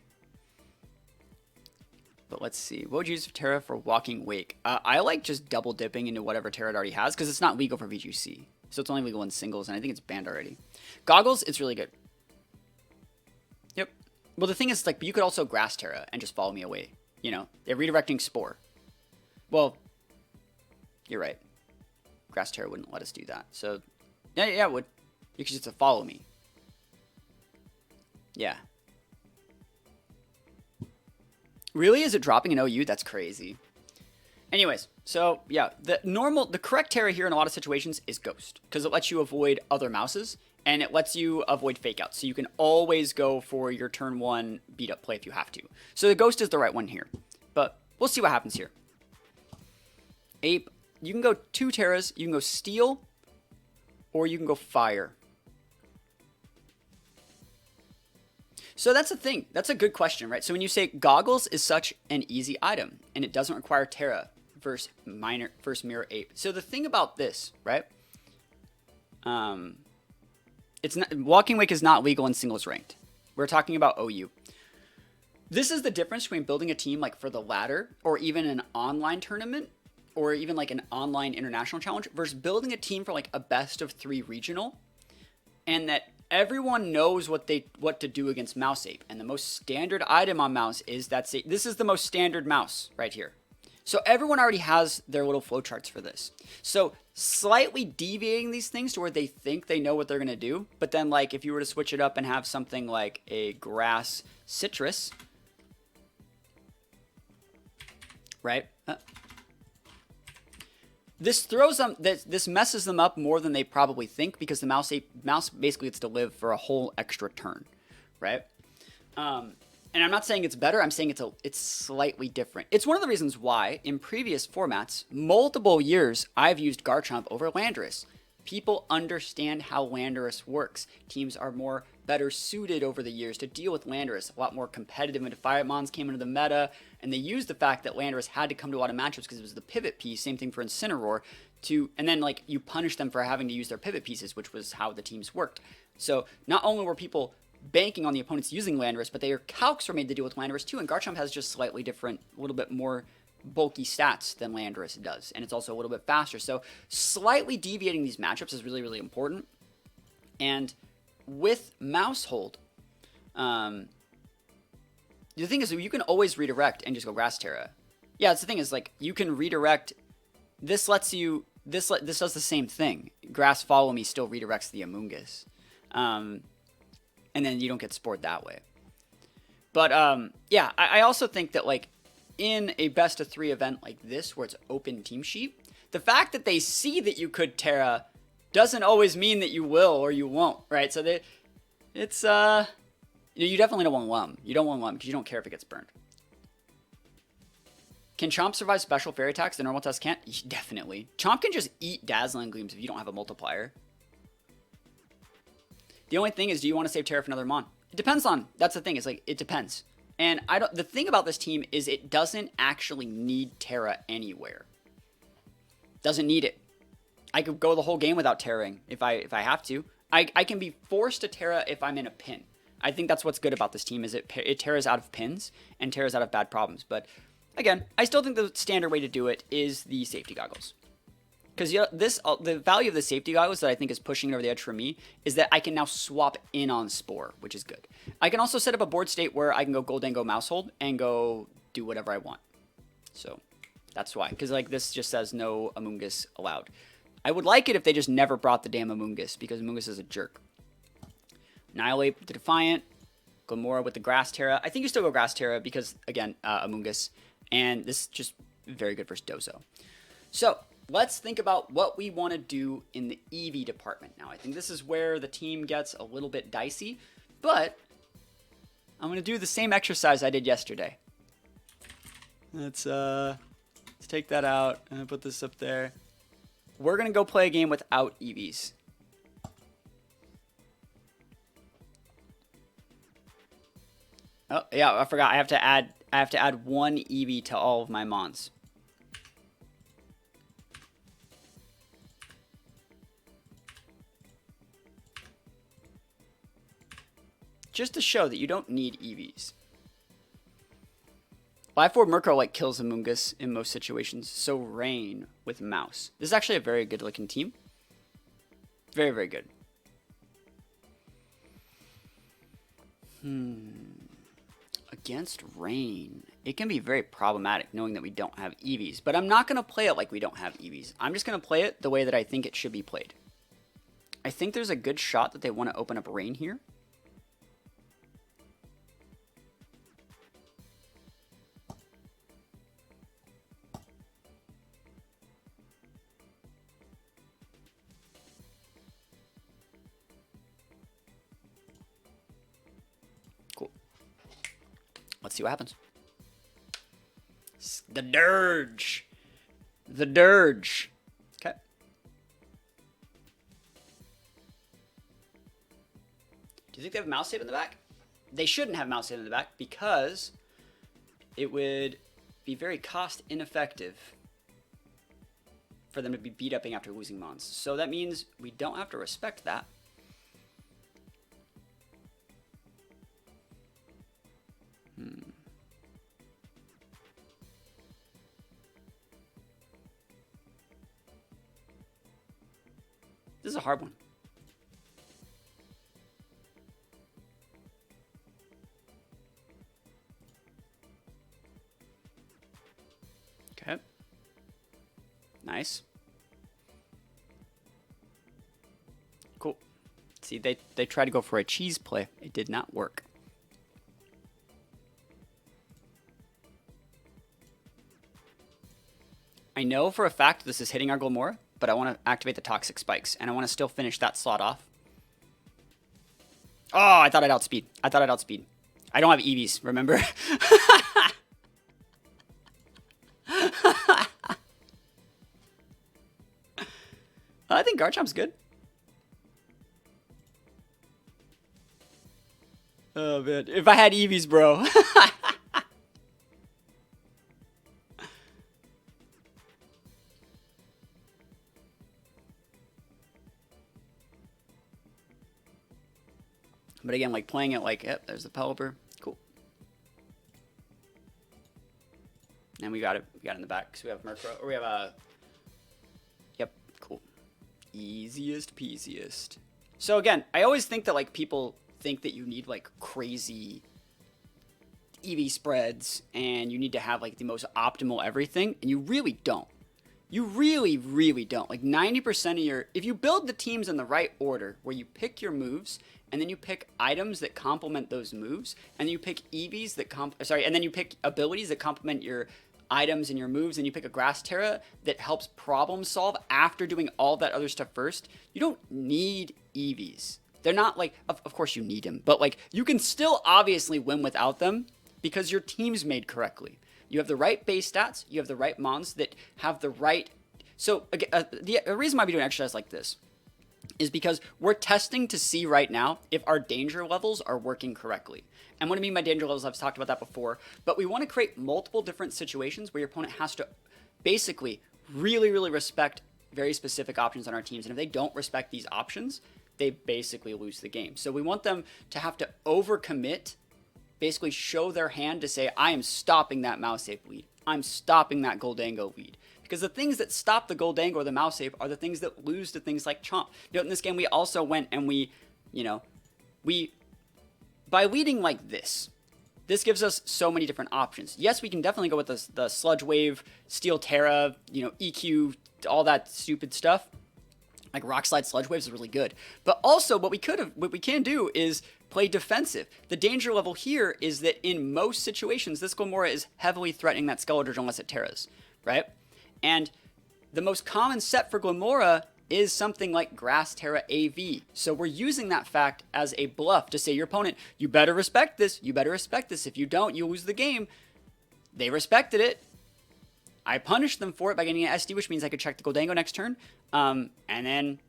But let's see. What would you use Terra for Walking Wake? I like just double dipping into whatever Terra it already has because it's not legal for VGC. So it's only legal in singles, and I think it's banned already. Goggles, it's really good. Yep. Well, the thing is, like, you could also Grass Terra and just follow me away. They're redirecting Spore. Well, you're right. Grass Terra wouldn't let us do that. So, yeah, it would. You could just follow me. Yeah. Really? Is it dropping an OU? That's crazy. Anyways, so yeah, the correct Terra here in a lot of situations is Ghost because it lets you avoid other mouses and it lets you avoid fake outs. So you can always go for your turn 1 beat up play if you have to. So the Ghost is the right one here, but we'll see what happens here. Ape, you can go 2 Terras. You can go Steel or you can go Fire. So that's the thing. That's a good question, right? So when you say Goggles is such an easy item and it doesn't require Terra versus Mirror Ape. So the thing about this, right? It's not, Walking Wake is not legal in singles ranked. We're talking about OU. This is the difference between building a team like for the ladder or even an online tournament or even like an online international challenge versus building a team for like a best of 3 regional, and that everyone knows what to do against Mouse Ape. And the most standard item on Mouse is this is the most standard mouse right here. So everyone already has their little flowcharts for this. So slightly deviating these things to where they think they know what they're going to do. But then like if you were to switch it up and have something like a Grass Citrus, right? This throws them. This messes them up more than they probably think because the mouse basically gets to live for a whole extra turn, right? And I'm not saying it's better. I'm saying it's slightly different. It's one of the reasons why in previous formats, multiple years, I've used Garchomp over Landorus. People understand how Landorus works. Teams are better suited over the years to deal with Landorus. A lot more competitive when Defiantmons came into the meta, and they used the fact that Landorus had to come to a lot of matchups because it was the pivot piece. Same thing for Incineroar. And then like you punish them for having to use their pivot pieces, which was how the teams worked. So not only were people banking on the opponents using Landorus, but their calcs were made to deal with Landorus too. And Garchomp has just slightly different, a little bit more bulky stats than Landorus does, and it's also a little bit faster. So slightly deviating these matchups is really, really important. And with Mousehold, the thing is you can always redirect and just go Grass Terra. Yeah, that's the thing is like you can redirect. This lets you. This does the same thing. Grass Follow Me still redirects the Amoonguss, and then you don't get spored that way. But yeah, I also think that like in a best of 3 event like this where it's open team sheet, the fact that they see that you could Terra doesn't always mean that you will or you won't, right? So it's you definitely don't want Lum. You don't want Lum because you don't care if it gets burned. Can Chomp survive special fairy attacks the normal test can't? Definitely. Chomp can just eat Dazzling Gleams if you don't have a multiplier. The only thing is, do you want to save Terra for another Mon? It depends on, that's the thing, is like, it depends. And the thing about this team is it doesn't actually need Terra anywhere. Doesn't need it. I could go the whole game without Terraing if I have to. I can be forced to Terra if I'm in a pin. I think that's what's good about this team is it Terras out of pins and Terras out of bad problems. But again, I still think the standard way to do it is the safety goggles. Because the value of the safety goggles that I think is pushing it over the edge for me is that I can now swap in on Spore, which is good. I can also set up a board state where I can go Goldango Mousehold and go do whatever I want. So that's why. Because like this just says no Amoonguss allowed. I would like it if they just never brought the damn Amoonguss, because Amoonguss is a jerk. Annihilate with the Defiant. Glamora with the Grass Terra. I think you still go Grass Terra because, again, Amoonguss. And this is just very good versus Dozo. So let's think about what we want to do in the EV department. Now, I think this is where the team gets a little bit dicey, but I'm going to do the same exercise I did yesterday. Let's take that out and put this up there. We're going to go play a game without EVs. Oh, yeah, I forgot. I have to add one EV to all of my mons. Just to show that you don't need EVs. Life Orb Murkrow like kills Amoonguss in most situations. So Rain with Mouse. This is actually a very good looking team. Very, very good. Against Rain, it can be very problematic knowing that we don't have EVs. But I'm not going to play it like we don't have EVs. I'm just going to play it the way that I think it should be played. I think there's a good shot that they want to open up Rain here. Let's see what happens. The Dirge. The Dirge. Okay. Do you think they have Mouse Save in the back? They shouldn't have Mouse Save in the back because it would be very cost ineffective for them to be beat up after losing Mons. So that means we don't have to respect that. This is a hard one. Okay. Nice. Cool. See, they tried to go for a cheese play. It did not work. I know for a fact this is hitting our Glamora, but I want to activate the Toxic Spikes, and I want to still finish that slot off. Oh, I thought I'd outspeed. I don't have EVs, remember? I think Garchomp's good. Oh, man. If I had EVs, bro. But again, like playing it like, yep, there's the Pelipper. Cool. And we got it. We got it in the back. So we have Murkrow. Or we have a... Yep, cool. Easiest peasiest. So again, I always think that like people think that you need like crazy EV spreads and you need to have like the most optimal everything. And you really don't. You really, really don't. Like 90% of your... If you build the teams in the right order, where you pick your moves, and then you pick items that complement those moves, and then you pick EVs that and then you pick abilities that complement your items and your moves, and you pick a Grass Terra that helps problem solve after doing all that other stuff first, you don't need EVs. They're not like... Of course you need them, but like you can still obviously win without them because your team's made correctly. You have the right base stats. You have the right mons that have the right... So the reason why we do an exercise like this is because we're testing to see right now if our danger levels are working correctly. And what I mean by danger levels, I've talked about that before, but we want to create multiple different situations where your opponent has to basically really, really respect very specific options on our teams. And if they don't respect these options, they basically lose the game. So we want them to have to overcommit, basically show their hand to say, I am stopping that Mouse Ape lead. I'm stopping that Goldango lead. because the things that stop the Goldango or the Mouse Ape are the things that lose to things like Chomp. Note in this game, we also went and by leading like this gives us so many different options. Yes, we can definitely go with the Sludge Wave, Steel Terra, EQ, all that stupid stuff. Like Rock Slide Sludge Waves is really good. But also what we can do is play defensive. The danger level here is that in most situations, this Glimmora is heavily threatening that Skeletor unless it Terras, right? And the most common set for Glimmora is something like Grass Terra AV. So we're using that fact as a bluff to say your opponent, you better respect this, you better respect this. If you don't, you lose the game. They respected it. I punished them for it by getting an SD, which means I could check the Goldango next turn. And then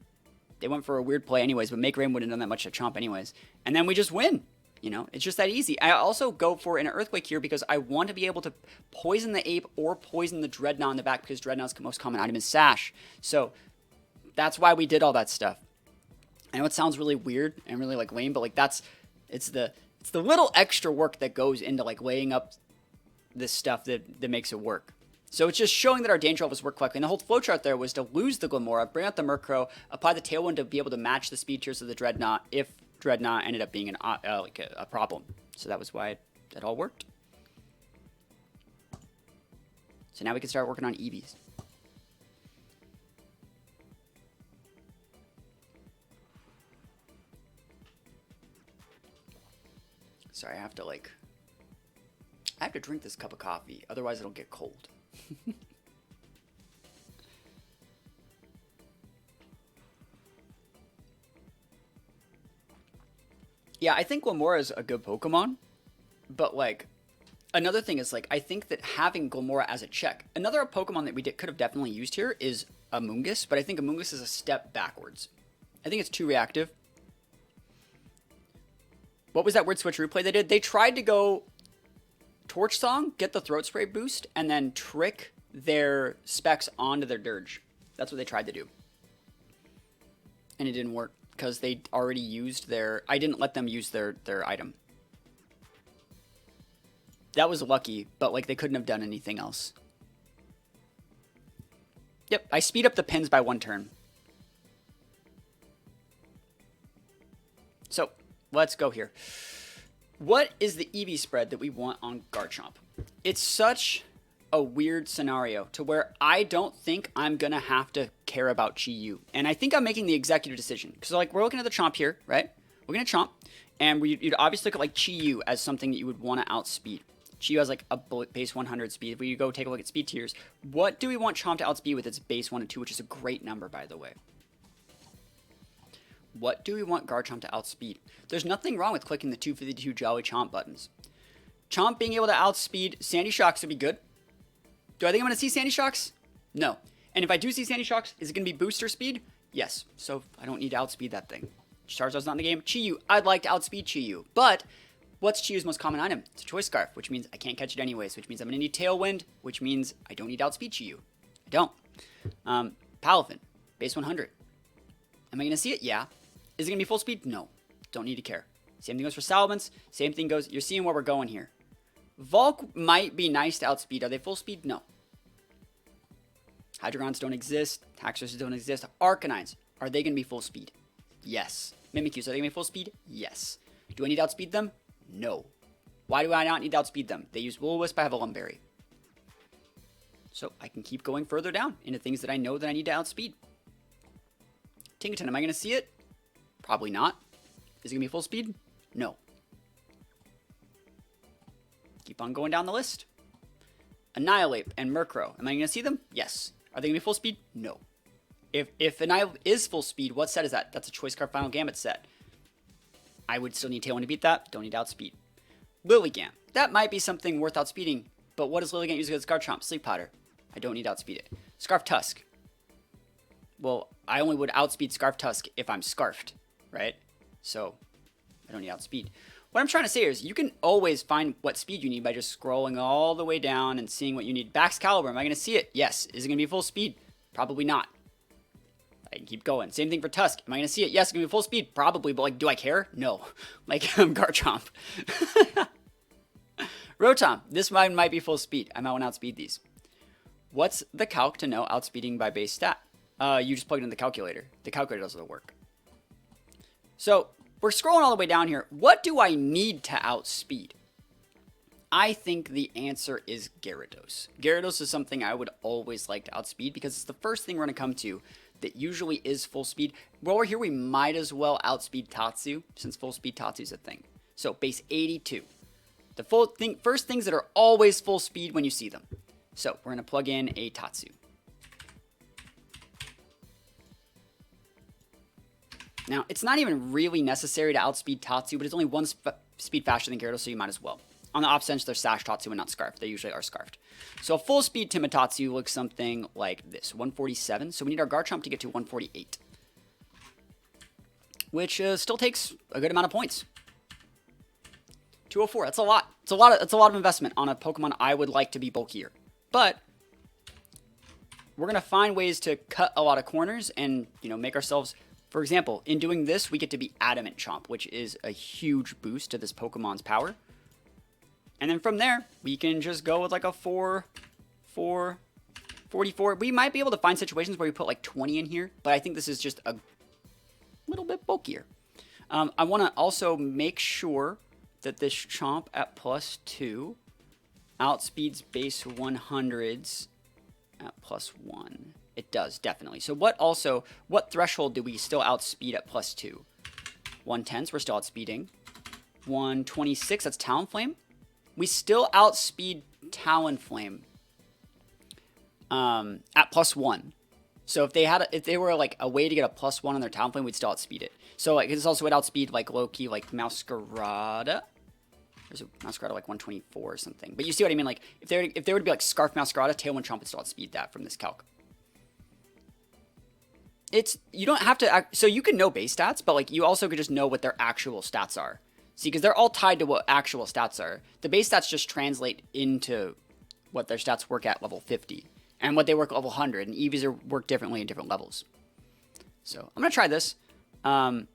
they went for a weird play anyways, but Make Rain wouldn't have done that much to Chomp anyways. And then we just win. It's just that easy. I also go for an Earthquake here because I want to be able to poison the Ape or poison the Dreadnought in the back because Dreadnought's most common item is Sash. So that's why we did all that stuff. I know it sounds really weird and really like lame, but like it's the little extra work that goes into like laying up this stuff that makes it work. So it's just showing that our danger levels work correctly. And the whole flowchart there was to lose the Glimmora, bring out the Murkrow, apply the Tailwind to be able to match the speed tiers of the Dreadnought if Dreadnought ended up being a problem. So that was why it all worked. So now we can start working on EVs. Sorry, I have to drink this cup of coffee, otherwise it'll get cold. Yeah, I think Glimmora is a good Pokemon, but like another thing is like I think that having Glimmora as a check, another Pokemon that we could have definitely used here is Amoonguss, but I think Amoonguss is a step backwards. I think it's too reactive. What was that weird switcheroo play they did? They tried to go Torch Song, get the Throat Spray boost, and then trick their specs onto their Dirge. That's what they tried to do. And it didn't work because they already used I didn't let them use their item. That was lucky, but like they couldn't have done anything else. Yep, I speed up the pins by 1 turn. So let's go here. What is the EV spread that we want on Garchomp? It's such a weird scenario to where I don't think I'm going to have to care about Chi-Yu. And I think I'm making the executive decision. Because like we're looking at the Chomp here, right? We're going to Chomp. And you'd obviously look at like Chi-Yu as something that you would want to outspeed. Chi-Yu has like a base 100 speed. If we go take a look at speed tiers, what do we want Chomp to outspeed with its base 1 and 2, which is a great number, by the way? What do we want Garchomp to outspeed? There's nothing wrong with clicking the 252 Jolly Chomp buttons. Chomp being able to outspeed Sandy Shocks would be good. Do I think I'm going to see Sandy Shocks? No. And if I do see Sandy Shocks, is it going to be booster speed? Yes. So I don't need to outspeed that thing. Charizard's not in the game. Chi-Yu, I'd like to outspeed Chi-Yu. But what's Chi-Yu's most common item? It's a Choice Scarf, which means I can't catch it anyways, which means I'm going to need Tailwind, which means I don't need to outspeed Chi-Yu. I don't. Palafin, base 100. Am I going to see it? Yeah. Is it going to be full speed? No. Don't need to care. Same thing goes for Salamence. Same thing goes... You're seeing where we're going here. Volk might be nice to outspeed. Are they full speed? No. Hydreigons don't exist. Haxoruses don't exist. Arcanines. Are they going to be full speed? Yes. Mimikyus. Are they going to be full speed? Yes. Do I need to outspeed them? No. Why do I not need to outspeed them? They use Will-O-Wisp. I have a Lumberry. So I can keep going further down into things that I know that I need to outspeed. Tinkaton. Am I going to see it? Probably not. Is it going to be full speed? No. Keep on going down the list. Annihilate and Murkrow. Am I going to see them? Yes. Are they going to be full speed? No. If Annihilate is full speed, what set is that? That's a Choice Card Final Gambit set. I would still need Tailwind to beat that. Don't need outspeed. Lilligant. That might be something worth outspeeding, but what does Lilligant use against Garchomp? Sleep Powder. I don't need to outspeed it. Scarf Tusk. Well, I only would outspeed Scarf Tusk if I'm scarfed, right? So I don't need outspeed. What I'm trying to say is you can always find what speed you need by just scrolling all the way down and seeing what you need. Baxcalibur, am I going to see it? Yes. Is it going to be full speed? Probably not. I can keep going. Same thing for Tusk. Am I going to see it? Yes, it's going to be full speed. Probably, but like, do I care? No. Like, I'm Garchomp. Rotom, this one might be full speed. I might want to outspeed these. What's the calc to know outspeeding by base stat? You just plug it in the calculator. The calculator does the work. So we're scrolling all the way down here. What do I need to outspeed? I think the answer is Gyarados. Gyarados is something I would always like to outspeed because it's the first thing we're going to come to that usually is full speed. While we're here, we might as well outspeed Tatsu since full speed Tatsu is a thing. So base 82. The first things that are always full speed when you see them. So we're going to plug in a Tatsu. Now, it's not even really necessary to outspeed Tatsu, but it's only one speed faster than Gyarados, so you might as well. On the opposite sense, they're Sash Tatsu and not Scarf. They usually are Scarfed. So a full speed Timitatsu looks something like this, 147. So we need our Garchomp to get to 148, which still takes a good amount of points. 204. That's a lot. It's a lot of investment on a Pokemon I would like to be bulkier. But we're gonna find ways to cut a lot of corners and make ourselves. For example, in doing this, we get to be Adamant Chomp, which is a huge boost to this Pokemon's power. And then from there, we can just go with like a 44. We might be able to find situations where we put like 20 in here, but I think this is just a little bit bulkier. I want to also make sure that this Chomp at +2 outspeeds base 100s at +1. It does, definitely. So what threshold do we still outspeed at +2? 110s, we're still outspeeding. 126, that's Talonflame. We still outspeed Talonflame at +1. So if they were like a way to get a +1 on their Talonflame, we'd still outspeed it. So like this also would outspeed like low-key like Masquerada. There's a Masquerada like 124 or something. But you see what I mean? Like if they were to be like Scarf Masquerada, Tailwind Chomp would still outspeed that from this calc. You don't have to, so you can know base stats, but like you also could just know what their actual stats are. See, because they're all tied to what actual stats are. The base stats just translate into what their stats work at level 50 and what they work at level 100, and EVs work differently in different levels. So I'm going to try this. I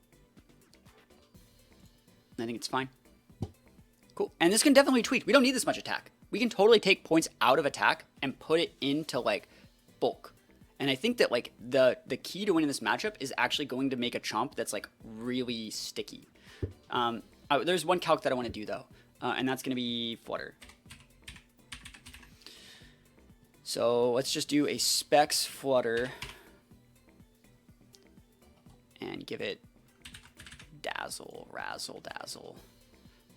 think it's fine. Cool. And this can definitely be tweaked. We don't need this much attack. We can totally take points out of attack and put it into like bulk. And I think that like the key to winning this matchup is actually going to make a Chomp that's like really sticky. There's one calc that I want to do though, and that's going to be Flutter. So let's just do a Specs Flutter and give it Dazzle, Razzle, Dazzle.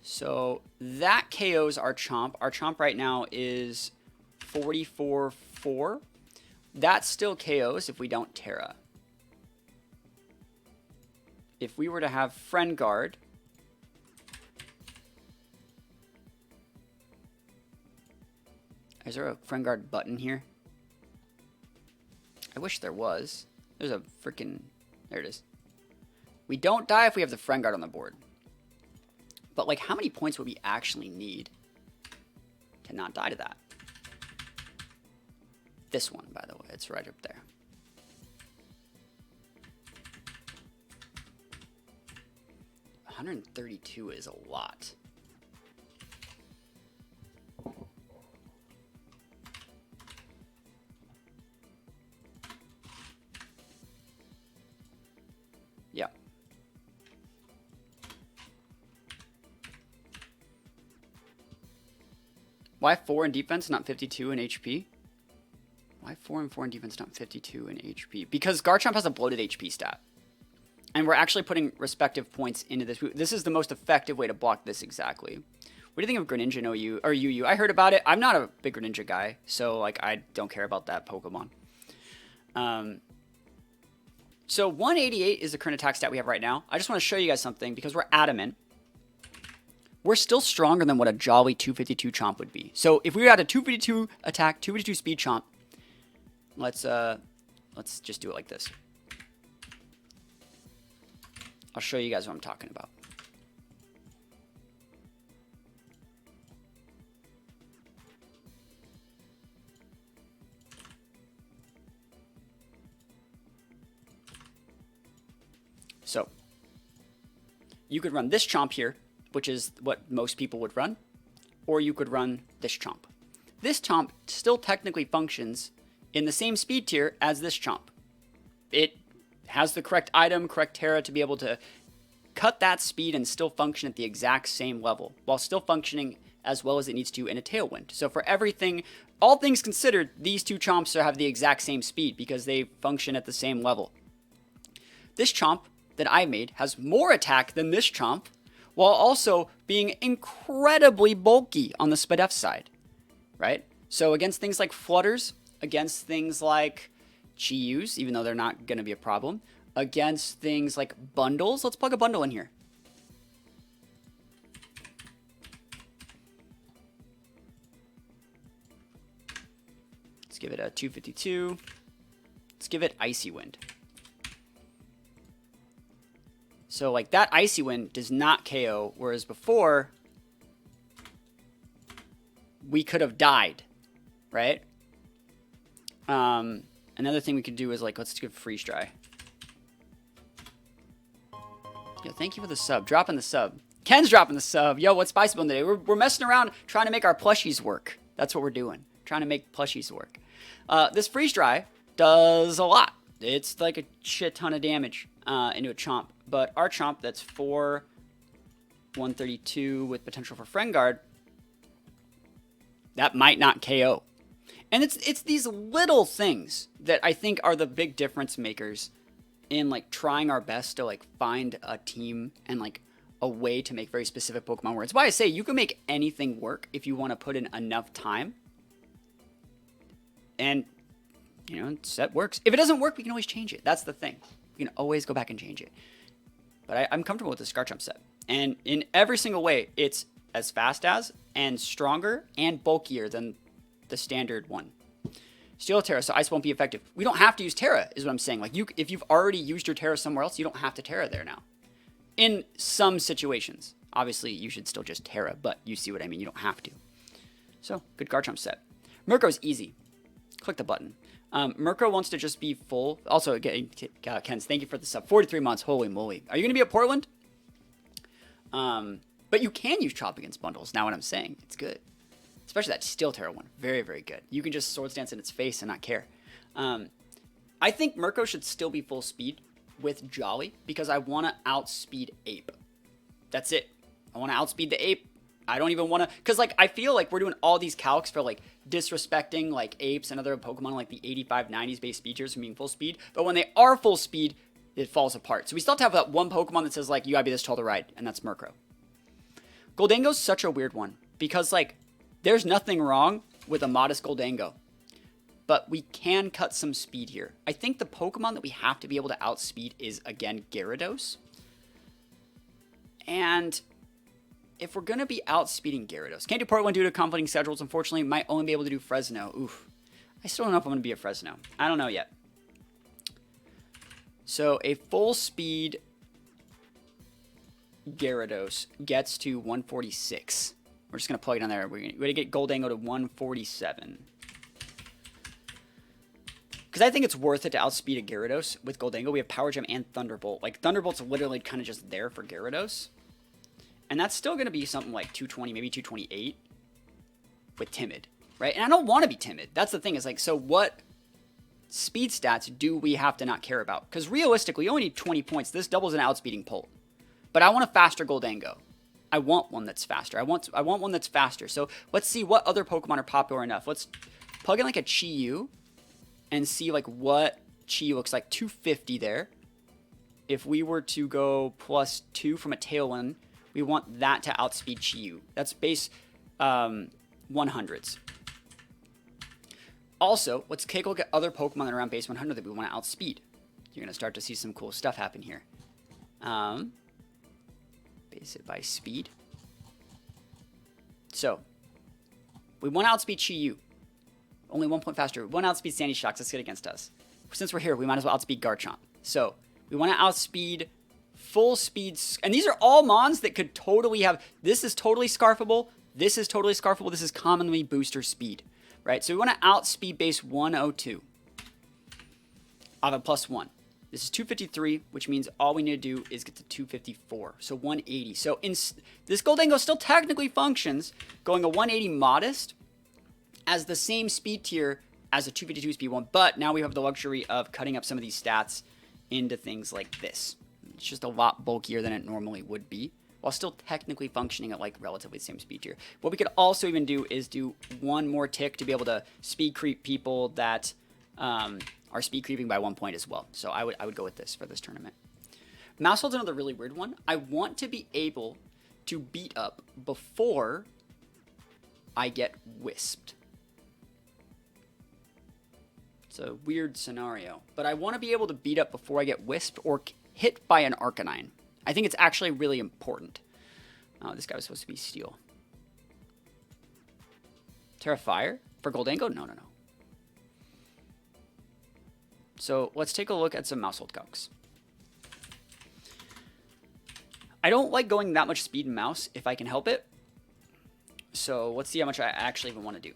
So that KOs our Chomp. Our Chomp right now is 44-4. That still KOs if we don't Terra. If we were to have Friend Guard, is there a Friend Guard button here? I wish there was. There's a freaking, there it is. We don't die if we have the Friend Guard on the board. But like how many points would we actually need to not die to that? This one, by the way, it's right up there. $132 is a lot. Yeah. Why 4 in defense, not 52 in HP? Why 4 and 4 in defense, not 52 in HP? Because Garchomp has a bloated HP stat. And we're actually putting respective points into this. This is the most effective way to block this exactly. What do you think of Greninja no U or UU? I heard about it. I'm not a big Greninja guy, so like I don't care about that Pokemon. So 188 is the current attack stat we have right now. I just want to show you guys something because we're adamant. We're still stronger than what a jolly 252 Chomp would be. So if we had a 252 attack, 252 speed Chomp, let's just do it like this. I'll show you guys what I'm talking about. So you could run this Chomp here, which is what most people would run, or you could run this Chomp. this Chomp still technically functions in the same speed tier as this Chomp. It has the correct item, correct Terra to be able to cut that speed and still function at the exact same level, while still functioning as well as it needs to in a Tailwind. So for everything, all things considered, these two Chomps have the exact same speed because they function at the same level. This Chomp that I made has more attack than this Chomp, while also being incredibly bulky on the Spadef side, right? So against things like Flutters, against things like Chi-Yus, even though they're not going to be a problem, against things like bundles. Let's plug a bundle in here. Let's give it a 252. Let's give it Icy Wind. So like that Icy Wind does not KO, whereas before we could have died, right? Another thing we could do is like, let's give Freeze Dry. Yo, thank you for the sub. Dropping the sub. Ken's dropping the sub. Yo, what's Spicy Bone today? We're messing around trying to make our plushies work. That's what we're doing. Trying to make plushies work. This Freeze Dry does a lot. It's like a shit ton of damage into a Chomp. But our Chomp that's 4, 132 with potential for Friend Guard, that might not KO. And it's these little things that I think are the big difference makers in like trying our best to like find a team and like a way to make very specific Pokemon work. It's why I say you can make anything work if you want to put in enough time. And, you know, set works. If it doesn't work, we can always change it. That's the thing. We can always go back and change it. But I'm comfortable with this Garchomp set. And in every single way, it's as fast as and stronger and bulkier than the standard one. Steel Terra, so Ice won't be effective. We don't have to use Terra, is what I'm saying. Like, if you've already used your Terra somewhere else, you don't have to Terra there now. In some situations. Obviously, you should still just Terra, but you see what I mean. You don't have to. So, good Garchomp set. Murko's easy. Click the button. Murko wants to just be full. Also, again, Kens, thank you for the sub. 43 months. Holy moly. Are you going to be at Portland? But you can use Chop against bundles. Now what I'm saying. It's good. Especially that Steel Terra one. Very, very good. You can just Swords Dance in its face and not care. I think Murko should still be full speed with Jolly because I want to outspeed Ape. That's it. I want to outspeed the Ape. I don't even want to... Because, like, I feel like we're doing all these calcs for, like, disrespecting, like, Apes and other Pokemon, like the 85, 90s base speed tiers from being full speed. But when they are full speed, it falls apart. So we still have to have that one Pokemon that says, like, you gotta be this tall to ride. And that's Murkrow. Goldango's such a weird one. Because, like... There's nothing wrong with a modest Goldango, but we can cut some speed here. I think the Pokemon that we have to be able to outspeed is, again, Gyarados. And if we're going to be outspeeding Gyarados, can't do part 1 due to conflicting schedules, unfortunately. Might only be able to do Fresno. Oof. I still don't know if I'm going to be a Fresno. I don't know yet. So a full speed Gyarados gets to 146. We're just going to plug it on there. We're going to get Goldango to 147. Because I think it's worth it to outspeed a Gyarados with Goldango. We have Power Gem and Thunderbolt. Like, Thunderbolt's literally kind of just there for Gyarados. And that's still going to be something like 220, maybe 228 with Timid, right? And I don't want to be Timid. That's the thing. Is like, so what speed stats do we have to not care about? Because realistically, you only need 20 points. This doubles an outspeeding Polt. But I want a faster Goldango. I want one that's faster. I want one that's faster. So let's see what other Pokemon are popular enough. Let's plug in like a Chi-Yu and see like what Chi-Yu looks like. 250 there. If we were to go +2 from a Tailwind, we want that to outspeed Chi-Yu. That's base 100s. Also, let's take a look at other Pokemon that are around base 100 that we want to outspeed. You're going to start to see some cool stuff happen here. Base it by speed. So, we want to outspeed Chi-Yu. Only 1 point faster. We want to outspeed Sandy Shocks. That's good against us. Since we're here, we might as well outspeed Garchomp. So, we want to outspeed full speed. And these are all Mons that could totally have... This is totally Scarfable. This is totally Scarfable. This is commonly booster speed. Right? So, we want to outspeed base 102. Of a +1. This is 253, which means all we need to do is get to 254. So 180. So this Goldango still technically functions. Going a 180 modest as the same speed tier as a 252 speed one, but now we have the luxury of cutting up some of these stats into things like this. It's just a lot bulkier than it normally would be, while still technically functioning at like relatively the same speed tier. What we could also even do is do one more tick to be able to speed creep people that are speed creeping by 1 point as well. So I would go with this for this tournament. Mouse Hold's another really weird one. I want to be able to beat up before I get wisped. It's a weird scenario, but I want to be able to beat up before I get wisped or hit by an Arcanine. I think it's actually really important. Oh, this guy was supposed to be Steel. Terra Fire for Goldango? No. So let's take a look at some Mousehold calcs. I don't like going that much speed in Mouse if I can help it. So let's see how much I actually even want to do.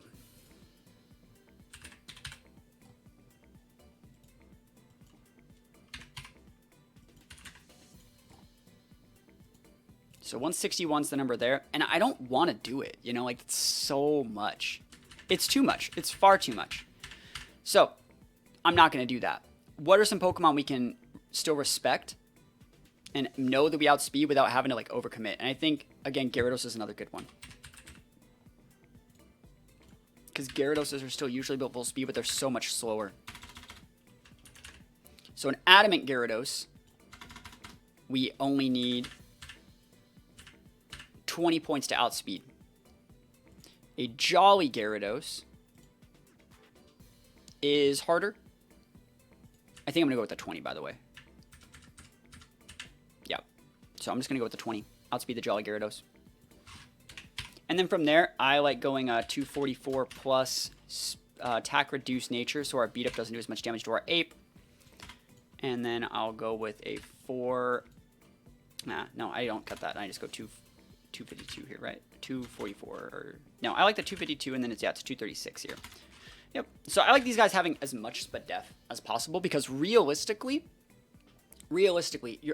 So 161 is the number there, and I don't want to do it, you know, like it's so much. It's too much. It's far too much. So I'm not going to do that. What are some Pokemon we can still respect and know that we outspeed without having to like overcommit? And I think, again, Gyarados is another good one. Because Gyaradoses are still usually built full speed, but they're so much slower. So an Adamant Gyarados, we only need 20 points to outspeed. A Jolly Gyarados is harder. I think I'm going to go with the 20, by the way. Yeah. So I'm just going to go with the 20. Outspeed the Jolly Gyarados. And then from there, I like going 244 plus attack reduced nature, so our beat up doesn't do as much damage to our ape. And then I'll go with a 4. No, I don't cut that. I just go 252 here, right? 244. Or no, I like the 252, and then it's 236 here. Yep. So I like these guys having as much split def as possible because realistically,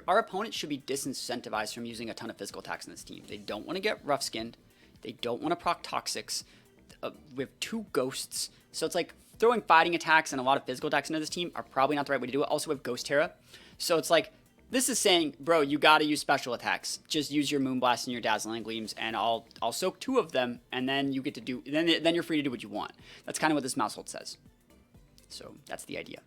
our opponent should be disincentivized from using a ton of physical attacks in this team. They don't want to get rough skinned. They don't want to proc toxics. We have 2 ghosts. So it's like throwing fighting attacks and a lot of physical attacks into this team are probably not the right way to do it. Also, we have Ghost Terra. So it's like, this is saying, bro, you got to use special attacks. Just use your Moonblast and your Dazzling Gleams, and I'll soak 2 of them, and then you get to do, then you're free to do what you want. That's kind of what this Mousehold says. So that's the idea.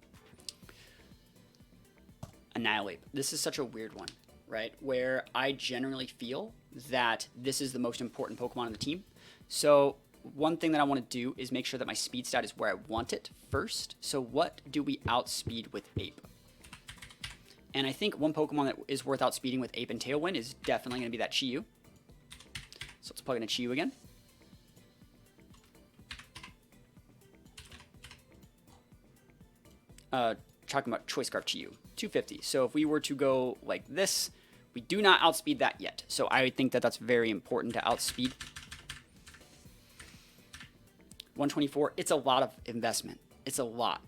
Annihilate. This is such a weird one, right? Where I generally feel that this is the most important Pokemon on the team. So one thing that I want to do is make sure that my speed stat is where I want it first. So what do we outspeed with Ape? And I think one Pokemon that is worth outspeeding with Ape and Tailwind is definitely going to be that Chi-Yu. So let's plug in a Chi-Yu again. Talking about Choice Scarf Chi-Yu. 250. So if we were to go like this, we do not outspeed that yet. So I think that that's very important to outspeed. 124. It's a lot of investment. It's a lot.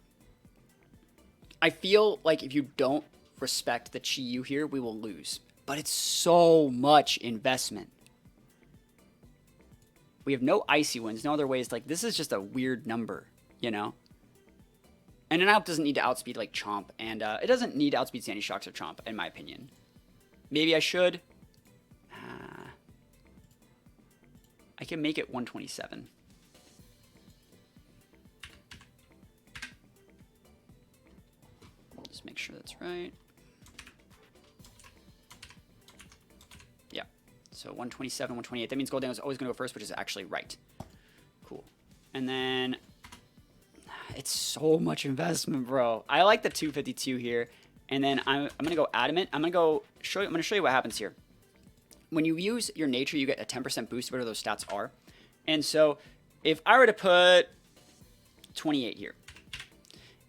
I feel like if you don't respect the Chi-Yu here, we will lose. But it's so much investment. We have no Icy Winds, no other ways. Like, this is just a weird number, you know? And an Alp doesn't need to outspeed, like, Chomp. And it doesn't need to outspeed Sandy Shocks or Chomp, in my opinion. Maybe I should. I can make it 127. Just make sure that's right. Yeah. So 127, 128. That means Goldango is always going to go first, which is actually right. Cool. And then it's so much investment, bro. I like the 252 here. And then I'm going to go Adamant. I'm going to show you what happens here. When you use your nature, you get a 10% boost, whatever those stats are. And so if I were to put 28 here,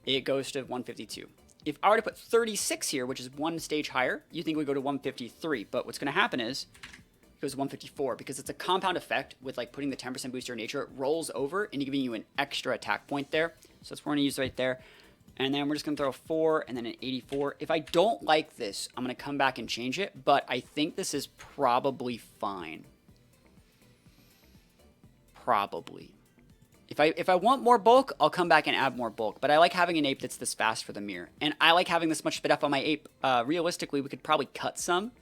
it goes to 152. If I were to put 36 here, which is one stage higher, you think we go to 153. But what's going to happen is it goes to 154 because it's a compound effect with like putting the 10% booster in nature. It rolls over and giving you an extra attack point there. So that's what we're going to use right there. And then we're just going to throw a 4 and then an 84. If I don't like this, I'm going to come back and change it. But I think this is probably fine. Probably. If If I want more bulk, I'll come back and add more bulk. But I like having an ape that's this fast for the mirror. And I like having this much speed up on my ape. Realistically, we could probably cut some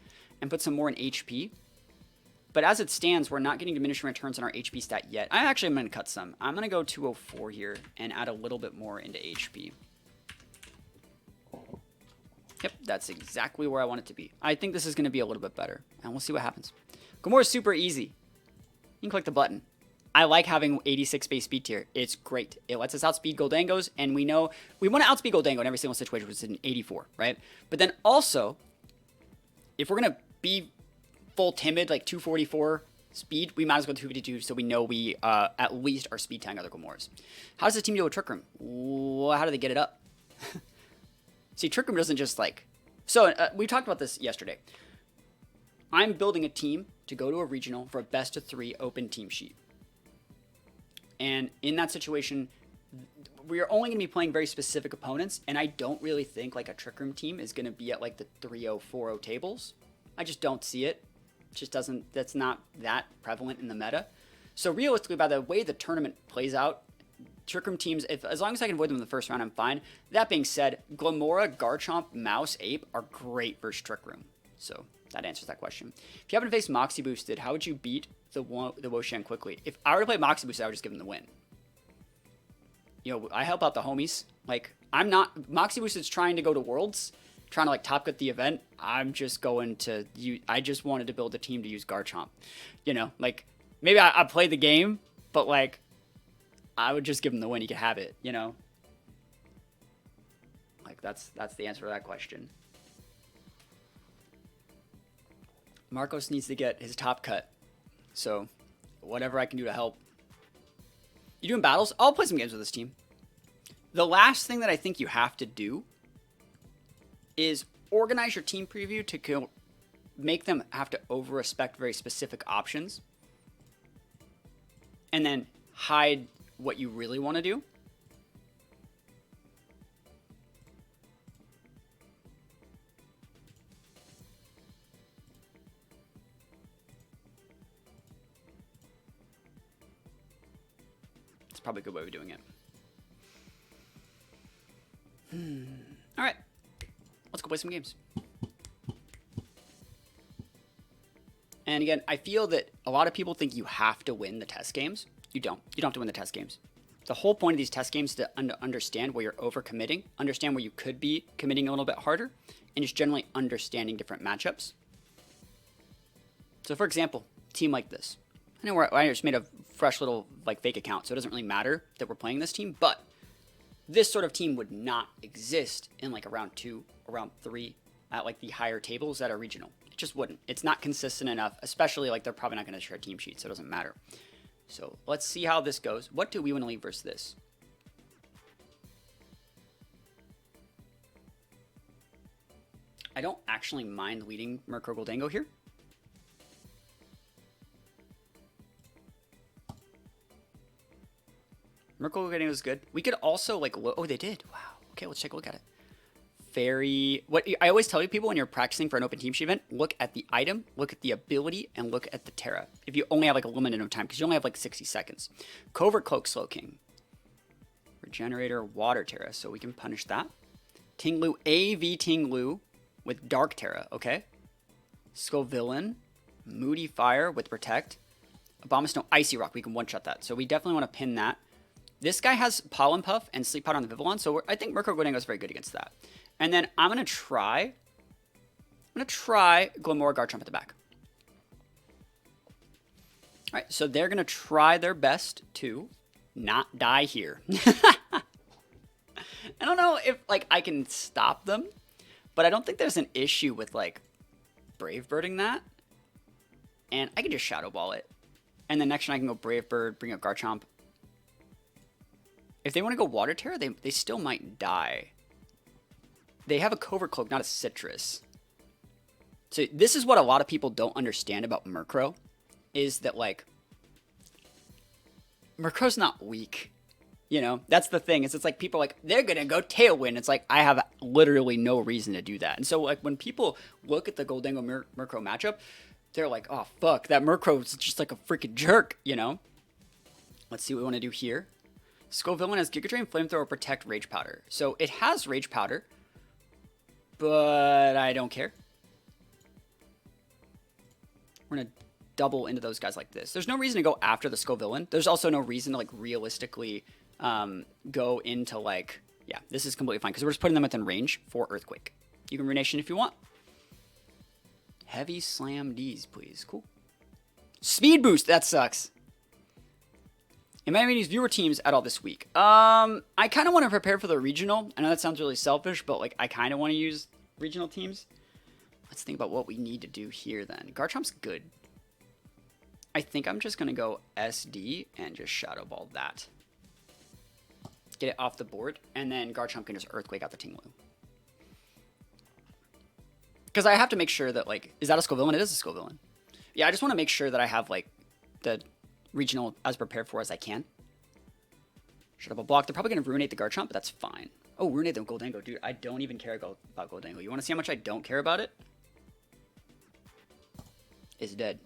and put some more in HP. But as it stands, we're not getting diminishing returns on our HP stat yet. I actually am going to cut some. I'm going to go 204 here and add a little bit more into HP. Yep, that's exactly where I want it to be. I think this is going to be a little bit better. And we'll see what happens. Gomora is super easy. You can click the button. I like having 86 base speed tier. It's great. It lets us outspeed Goldangos, and we know we want to outspeed Goldango in every single situation, which is an 84, right? But then also, if we're going to be full timid, like 244 speed, we might as well go 252 so we know we at least are speed tank other Gomoras. How does this team deal with Trick Room? Well, how do they get it up? See, Trick Room doesn't just like... So, we talked about this yesterday. I'm building a team to go to a regional for a best of 3 open team sheet. And in that situation, we are only going to be playing very specific opponents, and I don't really think like a Trick Room team is going to be at like the 3-0, 4-0 tables. I just don't see it. It just doesn't, that's not that prevalent in the meta. So realistically, by the way the tournament plays out, Trick Room teams, as long as I can avoid them in the first round, I'm fine. That being said, Glamora, Garchomp, Mouse, Ape are great versus Trick Room. So that answers that question. If you happen to face Moxie Boosted, how would you beat the Woshan quickly? If I were to play Moxie Boosted, I would just give him the win. You know, I help out the homies. Like, I'm not... Moxie Boosted's trying to go to Worlds, trying to, like, top cut the event. I'm just going to... I just wanted to build a team to use Garchomp. You know, like, maybe I played the game, but, like, I would just give him the win. He could have it, you know? Like, that's the answer to that question. Marcos needs to get his top cut. So, whatever I can do to help. You doing battles? I'll play some games with this team. The last thing that I think you have to do is organize your team preview to make them have to over-respect very specific options. And then hide what you really want to do. Probably a good way of doing it. All right, let's go play some games. And again, I feel that a lot of people think you have to win the test games. You don't. You don't have to win the test games. The whole point of these test games is to understand where you're over-committing, understand where you could be committing a little bit harder, and just generally understanding different matchups. So for example, team like this. I know I just made a fresh little like fake account, so it doesn't really matter that we're playing this team, but this sort of team would not exist in like a round 2 or round 3 at like the higher tables that are regional. It just wouldn't. It's not consistent enough, especially like they're probably not going to share team sheets, so it doesn't matter. So let's see how this goes. What do we want to leave versus this? I don't actually mind leading Murkrow Goldango here. Murkrow Goldango is good. We could also like look. Oh, they did. Wow. Okay, let's take a look at it. Very. What I always tell you people when you're practicing for an open team sheet event, look at the item, look at the ability, and look at the Terra. If you only have like a limited amount of time, because you only have like 60 seconds. Covert Cloak, Slow King, Regenerator, Water Terra, so we can punish that. Tinglu, AV Tinglu with Dark Terra. Okay. Scovillain, Moody Fire with Protect, Abomasnow, Icy Rock. We can one shot that, so we definitely want to pin that. This guy has Pollen Puff and Sleep Powder on the Vivillon, so I think Murkrow Goldango is very good against that. And then I'm gonna try Glamora Garchomp at the back. All right, so they're gonna try their best to not die here. I don't know if like I can stop them, but I don't think there's an issue with like Brave Birding that. And I can just Shadow Ball it, and then next turn I can go Brave Bird, bring up Garchomp. If they want to go Water Terra, they still might die. They have a Covert Cloak, not a Citrus. So this is what a lot of people don't understand about Murkrow, is that like, Murkrow's not weak. You know, that's the thing. It's like people are like, they're going to go Tailwind. It's like, I have literally no reason to do that. And so like when people look at the Goldango Murkrow matchup, they're like, oh fuck, that Murkrow is just like a freaking jerk, you know? Let's see what we want to do here. Scovillain has Giga Drain, Flamethrower, Protect, Rage Powder. So it has Rage Powder, but I don't care. We're going to double into those guys like this. There's no reason to go after the Scovillain. There's also no reason to, like, realistically go into, like... Yeah, this is completely fine, because we're just putting them within range for Earthquake. You can Renation if you want. Heavy Slam D's, please. Cool. Speed Boost! That sucks. Am I having these viewer teams at all this week? I kind of want to prepare for the regional. I know that sounds really selfish, but, like, I kind of want to use regional teams. Let's think about what we need to do here, then. Garchomp's good. I think I'm just going to go SD and just Shadow Ball that. Get it off the board, and then Garchomp can just Earthquake out the Tinglu. Because I have to make sure that, like, is that a Scovillain? It is a Scovillain. Yeah, I just want to make sure that I have, like, the regional as prepared for as I can. Shut up a block. They're probably going to Ruinate the Garchomp, but that's fine. Oh, Ruinate the Goldango. Dude, I don't even care about Goldango. You want to see how much I don't care about it? It's dead.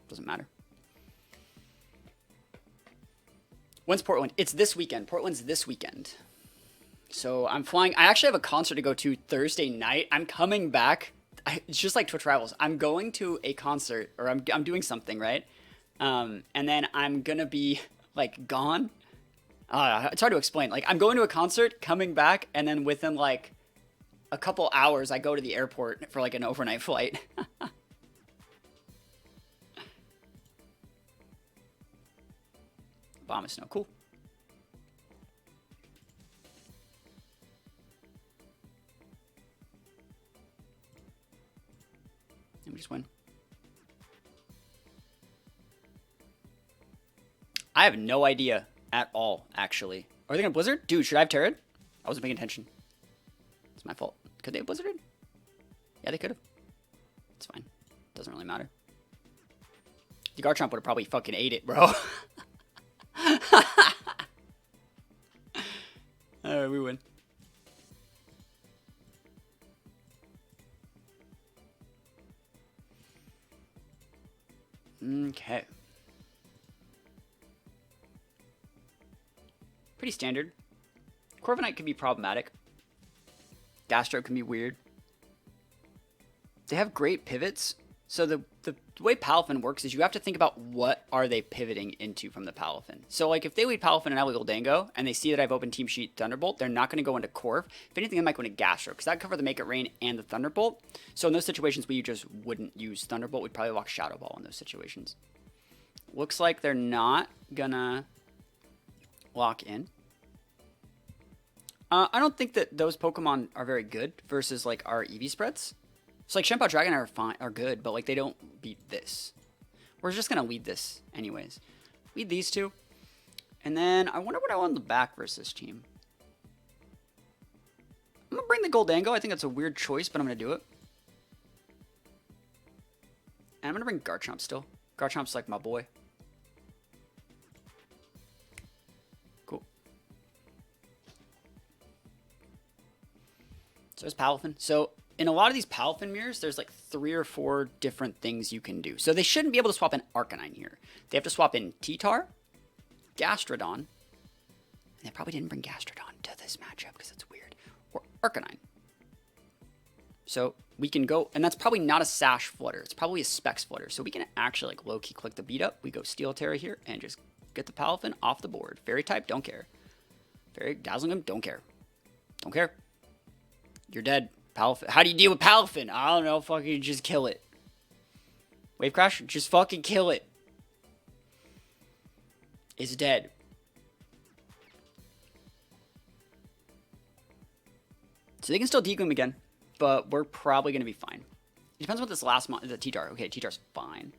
Doesn't matter. When's Portland? It's this weekend. Portland's this weekend. So I'm flying. I actually have a concert to go to Thursday night. I'm coming back. It's just like Twitch Rivals. I'm going to a concert, or I'm doing something, right? And then I'm going to be, like, gone. It's hard to explain. Like, I'm going to a concert, coming back, and then within, like, a couple hours, I go to the airport for, like, an overnight flight. Bomb of Snow. Cool. And we just win. I have no idea at all, actually. Are they going to Blizzard? Dude, should I have Terran? I wasn't paying attention. It's my fault. Could they have Blizzarded? Yeah, they could have. It's fine. Doesn't really matter. The Garchomp would have probably fucking ate it, bro. Alright, we win. Okay. Pretty standard. Corviknight can be problematic. Gastro can be weird. They have great pivots. So the way Palafin works is you have to think about what are they pivoting into from the Palafin. So, like, if they lead Palafin and I lead Goldango, and they see that I've opened Team Sheet Thunderbolt, they're not going to go into Corv. If anything, they might go into Gastro, because that cover the Make It Rain and the Thunderbolt. So in those situations where you just wouldn't use Thunderbolt, we'd probably walk Shadow Ball in those situations. Looks like they're not going to lock in. I don't think that those Pokemon are very good versus, like, our EV spreads. So, like, Shenpao Dragon are good, but, like, they don't beat this. We're just going to lead this anyways. Lead these two. And then I wonder what I want in the back versus this team. I'm going to bring the Goldango. I think that's a weird choice, but I'm going to do it. And I'm going to bring Garchomp still. Garchomp's like my boy. Cool. So there's Palafin. So in a lot of these Palafin mirrors, there's like 3 or 4 different things you can do. So they shouldn't be able to swap in Arcanine here. They have to swap in T-Tar, Gastrodon, and they probably didn't bring Gastrodon to this matchup because it's weird, or Arcanine. So we can go, and that's probably not a Sash Flutter. It's probably a Specs Flutter. So we can actually like low-key click the beat up. We go Steel Terra here and just get the Palafin off the board. Fairy type, don't care. Fairy Dazzling him, don't care. Don't care. You're dead. Palafin. How do you deal with Palafin? I don't know. Fucking just kill it. Wave Crash? Just fucking kill it. It's dead. So they can still Decom again, but we're probably going to be fine. It depends on what this last the T-Tar. Okay, T-Tar's fine.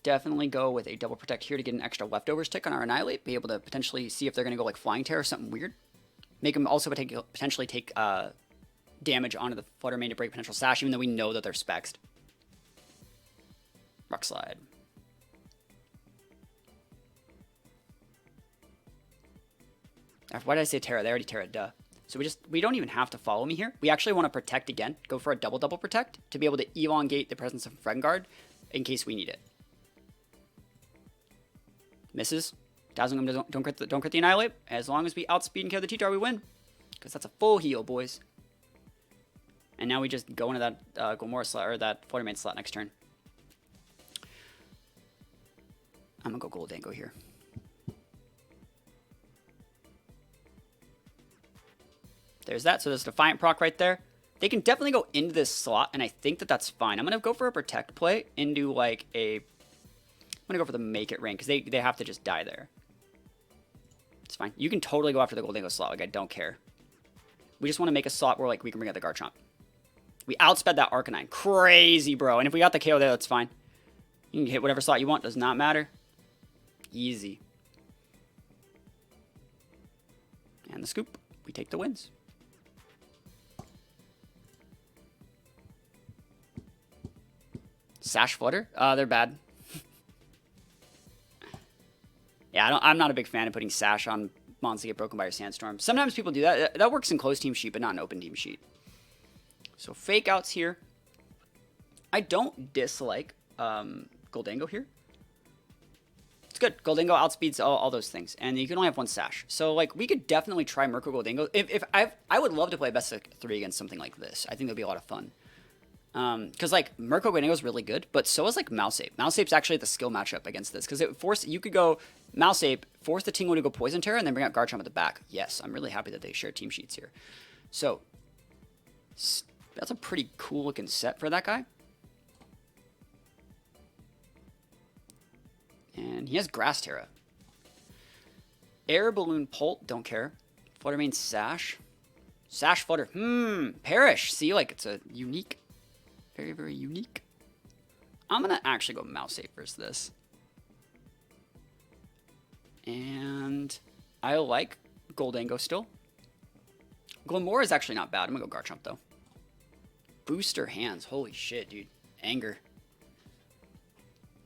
Definitely go with a double protect here to get an extra leftovers tick on our Annihilate. Be able to potentially see if they're going to go like Flying Terror or something weird. Make them also potentially take damage onto the Flutter Mane to break potential Sash, even though we know that they're spexed. Rock Slide. Why did I say Terra? They already Terra, duh. So we don't even have to follow me here. We actually want to protect again. Go for a double protect to be able to elongate the presence of Friend Guard in case we need it. Misses. Dazzling Gleam don't crit the Annihilate. As long as we outspeed and kill the T-Tar, we win. Because that's a full heal, boys. And now we just go into that Gilmore slot, or that Flutter Mane slot next turn. I'm going to go Goldango here. There's that. So there's Defiant proc right there. They can definitely go into this slot, and I think that that's fine. I'm going to go for a Protect play into like a... I'm going to go for the Make It Rain, because they have to just die there. It's fine. You can totally go after the Goldango slot. Like, I don't care. We just want to make a slot where like we can bring out the Garchomp. We outsped that Arcanine. Crazy, bro. And if we got the KO there, that's fine. You can hit whatever slot you want. Does not matter. Easy. And the scoop. We take the wins. Sash Flutter? They're bad. Yeah, I'm not a big fan of putting Sash on mons that get broken by your Sandstorm. Sometimes people do that. That works in closed team sheet, but not in open team sheet. So fake outs here. I don't dislike Goldango here. It's good. Goldango outspeeds all those things, and you can only have one Sash. So like we could definitely try Murkrow Goldango. If I would love to play best of 3 against something like this. I think that'd be a lot of fun. Because like Murkrow Goldango is really good, but so is like Mouseape. Mouseape's actually the skill matchup against this because you could go Mouseape, force the Tingle to go Poison Terror, and then bring out Garchomp at the back. Yes, I'm really happy that they share team sheets here. So that's a pretty cool looking set for that guy. And he has Grass Terra. Air Balloon Pult, don't care. Flutter Mane Sash. Sash Flutter. Perish. See, like it's a unique, very, very unique. I'm going to actually go Mouseape versus this. And I like Goldango still. Glamore is actually not bad. I'm going to go Garchomp though. Booster Hands. Holy shit, dude. Anger.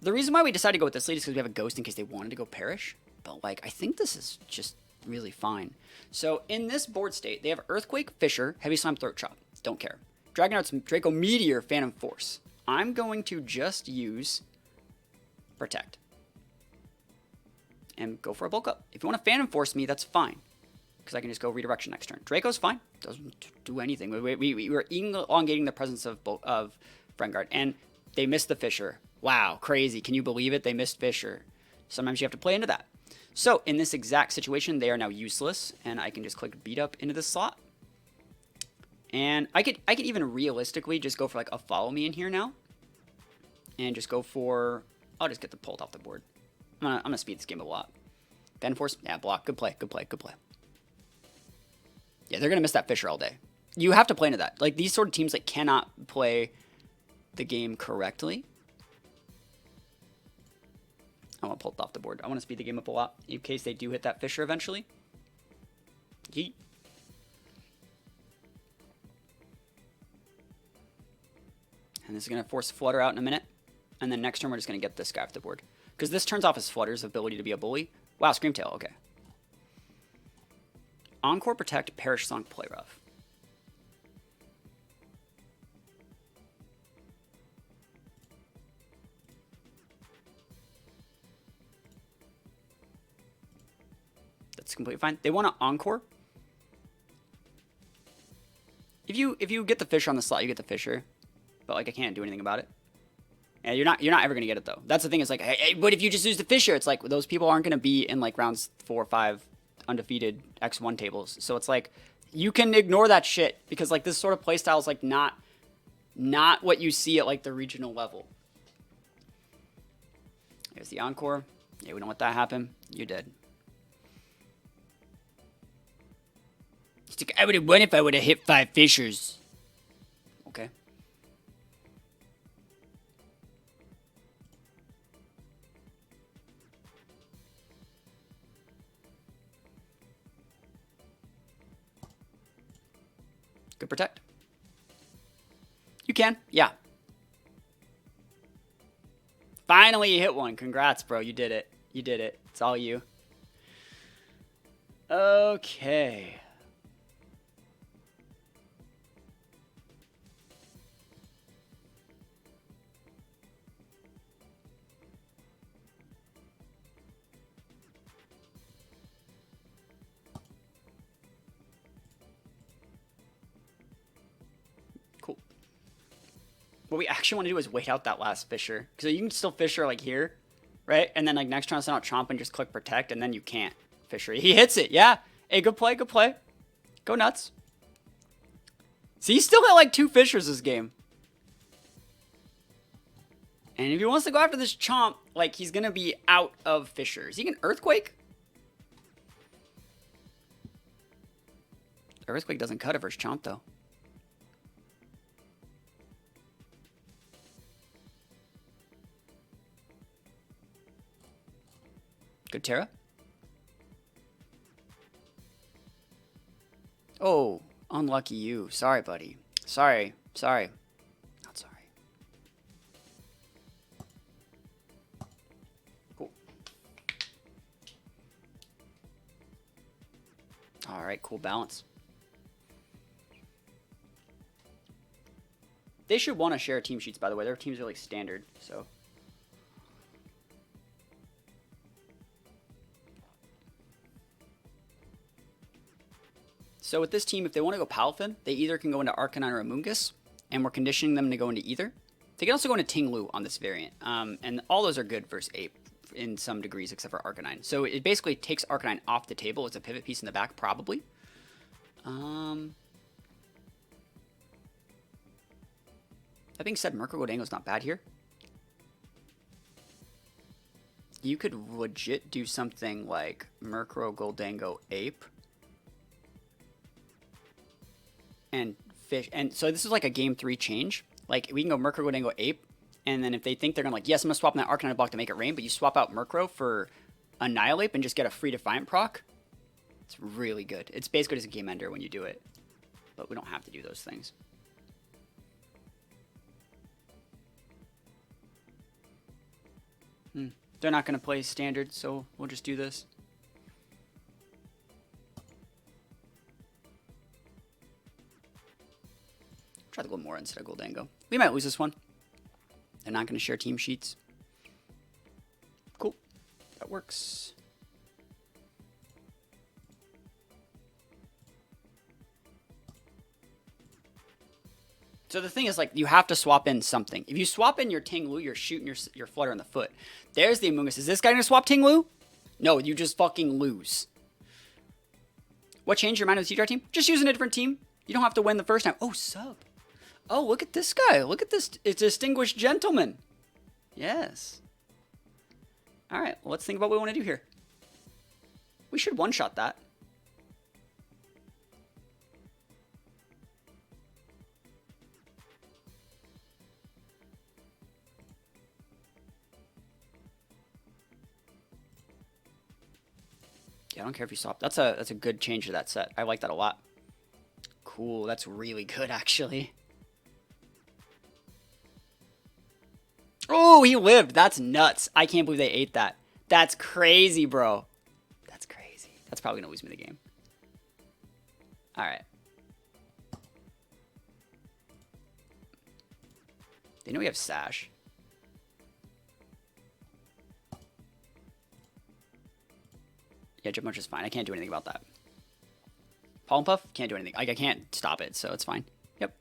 The reason why we decided to go with this lead is because we have a Ghost in case they wanted to go Perish. But, like, I think this is just really fine. So, in this board state, they have Earthquake, Fissure, Heavy Slam, Throat Chop. Don't care. Dragonart's Draco Meteor, Phantom Force. I'm going to just use Protect. And go for a Bulk Up. If you want to Phantom Force me, that's fine. Because I can just go Redirection next turn. Draco's fine. Doesn't do anything. We were elongating the presence of Frengard. And they missed the Fissure. Wow, crazy. Can you believe it? They missed Fissure. Sometimes you have to play into that. So, in this exact situation, they are now useless. And I can just click Beat Up into this slot. And I could even realistically just go for like a Follow Me in here now. And just go for... I'll just get the Pult off the board. I'm gonna speed this game a lot. Phantom Force, yeah, block. Good play, good play, good play. Yeah, they're gonna miss that Fissure all day. You have to play into that. Like, these sort of teams that cannot play the game correctly. I want to pull it off the board. I want to speed the game up a lot in case they do hit that Fissure eventually. Yeet. And this is going to force Flutter out in a minute. And then next turn, we're just going to get this guy off the board. Because this turns off his Flutter's ability to be a bully. Wow, Screamtail, okay. Encore, Protect, Perish Song, Play Rough. That's completely fine. They want to Encore. If you get the Fissure on the slot, you get the Fissure. But like I can't do anything about it. And you're not ever gonna get it though. That's the thing. Is like, hey, but if you just use the Fissure, it's like those people aren't gonna be in like rounds 4 or 5 undefeated X1 tables. So it's like you can ignore that shit because like this sort of playstyle is like not what you see at like the regional level. Here's the Encore. Yeah, we don't let that happen. You're dead. Like, I would have won if I would have hit 5 Fissures. Okay. Good Protect. You can. Yeah. Finally, you hit one. Congrats, bro. You did it. You did it. It's all you. Okay. what we actually want to do is wait out that last Fisher. Because you can still Fisher like here, right? And then like next turn I'll send out Chomp and just click Protect, and then you can't Fisher. He hits it, yeah. Hey, good play, good play. Go nuts. See, he's still got like 2 Fishers this game. And if he wants to go after this Chomp, like he's going to be out of Fishers. He can Earthquake? Earthquake doesn't cut it versus Chomp though. Good Terra. Oh, unlucky you. Sorry, buddy. Sorry. Sorry. Not sorry. Cool. Alright, cool balance. They should want to share team sheets, by the way. Their team's really standard, so... So with this team, if they want to go Palafin, they either can go into Arcanine or Amoonguss, and we're conditioning them to go into either. They can also go into Tinglu on this variant, and all those are good versus Ape in some degrees, except for Arcanine. So it basically takes Arcanine off the table. It's a pivot piece in the back, probably. That being said, Murkrow Goldango's not bad here. You could legit do something like Murkrow Goldango Ape. And fish, and so this is like a game 3 change. Like we can go Murkrow, Goldango, Ape, and then if they think they're gonna like, yes, I'm gonna swap in that Arcanine block to make it rain, but you swap out Murkrow for Annihilate and just get a free Defiant proc. It's really good. It's basically just a game ender when you do it, but we don't have to do those things. They're not gonna play standard, so we'll just do this. Try to go more instead of Goldango. We might lose this one. They're not going to share team sheets. Cool. That works. So the thing is, like, you have to swap in something. If you swap in your Tinglu, you're shooting your Flutter in the foot. There's the Amoonguss. Is this guy going to swap Tinglu? No, you just fucking lose. What changed your mind of the TDR team? Just using a different team. You don't have to win the first time. Oh, sub. Oh, look at this guy. Look at this. It's a distinguished gentleman. Yes. All right. Well, let's think about what we want to do here. We should one-shot that. Yeah, I don't care if you swap. That's a good change to that set. I like that a lot. Cool. That's really good, actually. Oh, he lived. That's nuts. I can't believe they ate that. That's crazy, bro. That's crazy. That's probably going to lose me the game. All right. They know we have Sash. Yeah, Jump Punch is fine. I can't do anything about that. Pollen Puff? Can't do anything. Like, I can't stop it, so it's fine. Yep.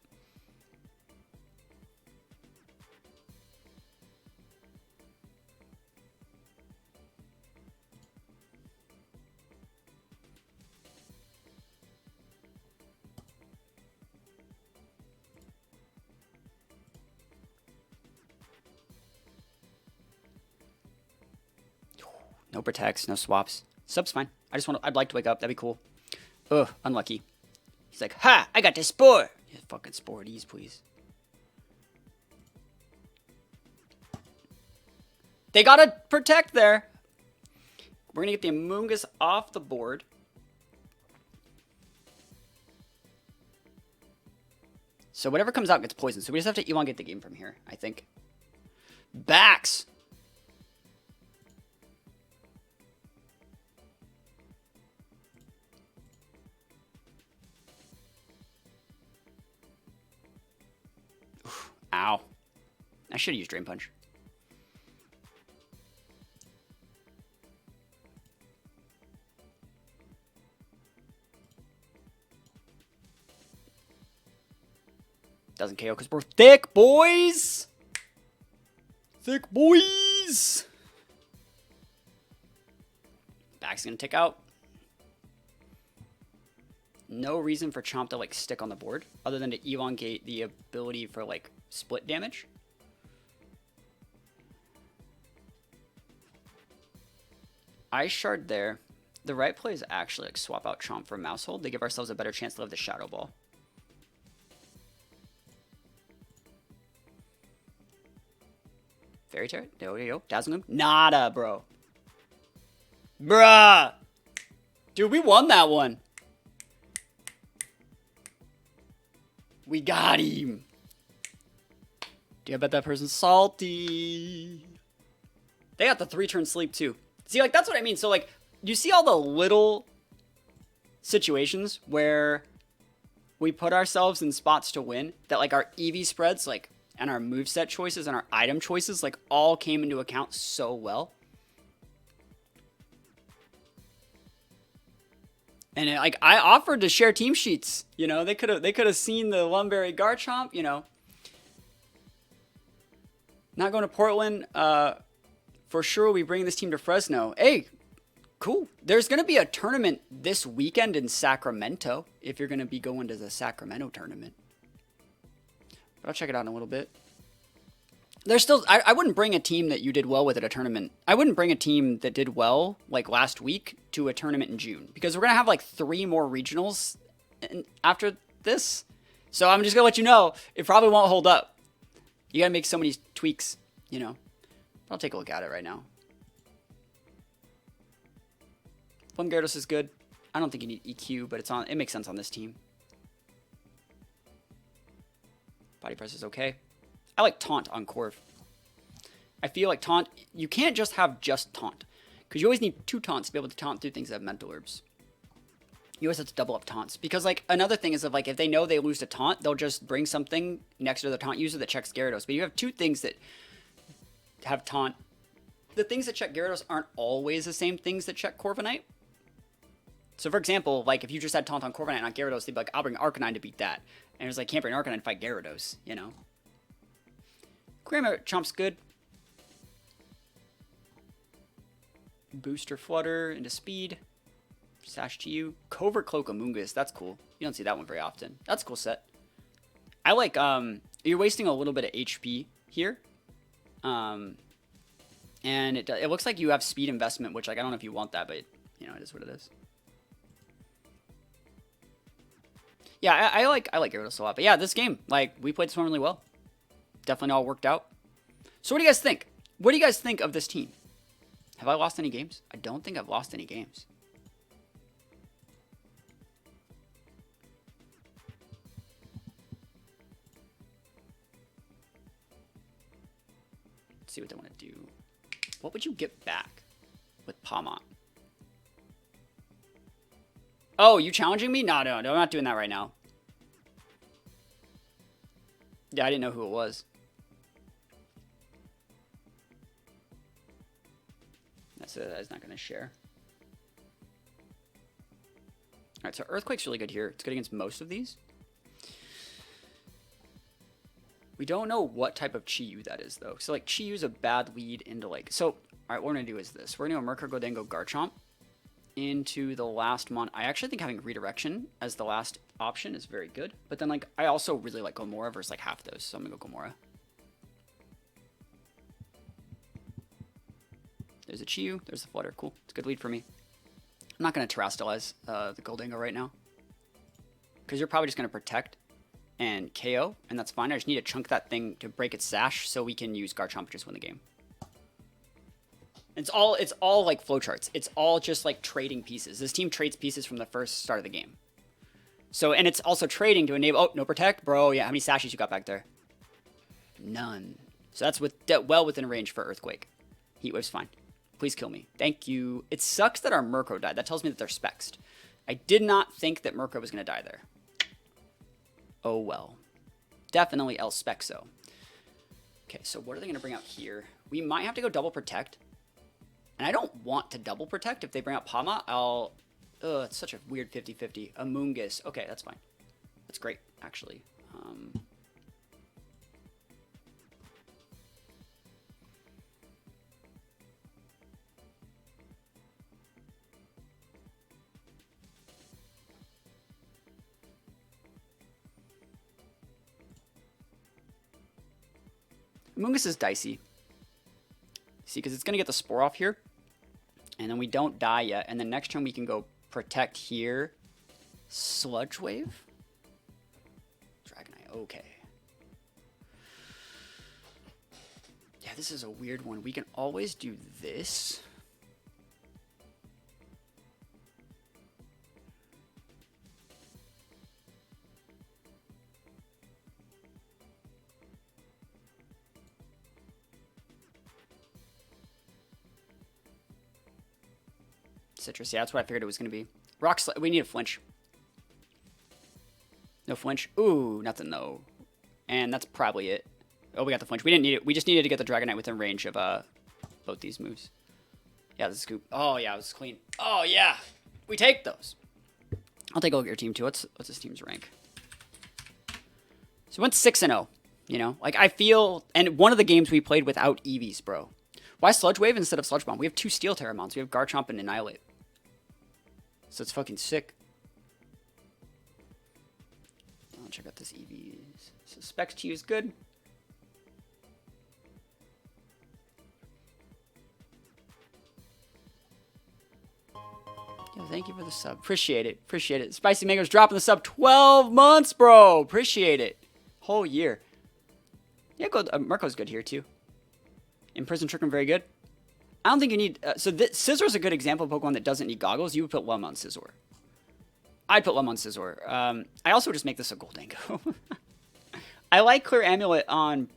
No protects, no swaps. Sub's fine. I'd like to wake up. That'd be cool. Ugh, unlucky. He's like, ha! I got this spore! Yeah, fucking spore at ease, please. They gotta protect there. We're gonna get the Amoonguss off the board. So whatever comes out gets poisoned. So we just have to elongate the game from here, I think. Backs! Ow. I should have used Drain Punch. Doesn't KO because we're thick, boys. Thick boys. Back's going to tick out. No reason for Chomp to like stick on the board other than to elongate the ability for like split damage. Ice Shard there. The right play is actually like swap out Chomp for Mouse Hold to give ourselves a better chance to live the Shadow Ball. Fairy Tale? There we go. Dazzling Gleam? Nada, bro. Bruh! Dude, we won that one. We got him. Dude, I bet that person's salty. They got the 3-turn sleep too. See, like, that's what I mean. So, like, you see all the little situations where we put ourselves in spots to win that, like, our EV spreads, like, and our moveset choices and our item choices, like, all came into account so well. And like I offered to share team sheets, you know, they could have seen the Lumberry Garchomp, you know. Not going to Portland. For sure, we bring this team to Fresno. Hey, cool. There's going to be a tournament this weekend in Sacramento if you're going to be going to the Sacramento tournament. But I'll check it out in a little bit. There's still, I wouldn't bring a team that you did well with at a tournament. I wouldn't bring a team that did well, like last week, to a tournament in June. Because we're going to have like 3 more regionals after this. So I'm just going to let you know, it probably won't hold up. You got to make so many tweaks, you know. I'll take a look at it right now. Flame Gyarados is good. I don't think you need EQ, but it makes sense on this team. Body press is okay. I like Taunt on Corv. I feel like Taunt, you can't just have just Taunt. Because you always need 2 Taunts to be able to taunt through things that have Mental Herbs. You always have to double up Taunts. Because, like, another thing is, if they know they lose to Taunt, they'll just bring something next to the Taunt user that checks Gyarados. But you have 2 things that have Taunt. The things that check Gyarados aren't always the same things that check Corviknight. So, for example, like, if you just had Taunt on Corviknight and not Gyarados, they'd be like, I'll bring Arcanine to beat that. And it's like, can't bring Arcanine to fight Gyarados, you know? Chomp's good. Booster Flutter into speed. Sash to you. Covert Cloak Amoonguss. That's cool. You don't see that one very often. That's a cool set. I like, you're wasting a little bit of HP here. And it looks like you have speed investment, which, like, I don't know if you want that, but, you know, it is what it is. Yeah, I like Gyarados a lot. But yeah, this game, like, we played this one really well. Definitely all worked out. So what do you guys think? What do you guys think of this team? Have I lost any games? I don't think I've lost any games. Let's see what they want to do. What would you get back with Pawmot? Oh, you challenging me? No, I'm not doing that right now. Yeah, I didn't know who it was. That's not going to share. Alright, so Earthquake's really good here. It's good against most of these. We don't know what type of Chi-Yu that is, though. So, like, Chi-Yu's a bad lead into, like... So, alright, what we're going to do is this. We're going to go Merkur, Gholdengo, Garchomp into the last mon. I actually think having Redirection as the last option is very good. But then, like, I also really like Gomora versus, like, half those. So I'm going to go Gomora. There's a Chi-Yu. There's the Flutter. Cool. It's a good lead for me. I'm not going to Terrastalize the Gholdengo right now. Because you're probably just going to Protect and KO. And that's fine. I just need to chunk that thing to break its Sash so we can use Garchomp to just win the game. It's all like flowcharts. It's all just like trading pieces. This team trades pieces from the first start of the game. So, and it's also trading to enable... Oh, no Protect? Bro, yeah. How many Sashes you got back there? None. So that's well within range for Earthquake. Heat Wave's fine. Please kill me. Thank you. It sucks that our Murkrow died. That tells me that they're spexed. I did not think that Murkrow was going to die there. Oh, well. Definitely El Spexo. Okay, so what are they going to bring out here? We might have to go double Protect. And I don't want to double Protect. If they bring out Pawmot, I'll... Ugh, it's such a weird 50-50. Amoonguss. Okay, that's fine. That's great, actually. Amoonguss is dicey. See, because it's going to get the Spore off here. And then we don't die yet. And then next turn we can go Protect here. Sludge Wave? Dragonite, okay. Yeah, this is a weird one. We can always do this. Citrus, yeah, that's what I figured it was going to be. Rock Slide, we need a flinch. No flinch. Ooh, nothing though. And that's probably it. Oh, we got the flinch. We didn't need it. We just needed to get the Dragonite within range of both these moves. Yeah, the scoop. Oh, yeah, it was clean. Oh, yeah. We take those. I'll take a look at your team, too. What's this team's rank? So we went 6-0, you know? Like, I feel... And one of the games we played without EVs, bro. Why Sludge Wave instead of Sludge Bomb? We have 2 Steel Terra mounts. We have Garchomp and Annihilate. So it's fucking sick. I'll check out this EVs. So Specs to you is good. Yo, thank you for the sub. Appreciate it. Appreciate it. Spicy Mango's dropping the sub 12 months, bro. Appreciate it. Whole year. Yeah, Murko's good here, too. Imprison Trick Room, very good. I don't think you need... so Scissor's a good example of Pokemon that doesn't need goggles. You would put Lum on Scizor. I'd put Lum on Scizor. I also would just make this a Goldango. I like Clear Amulet on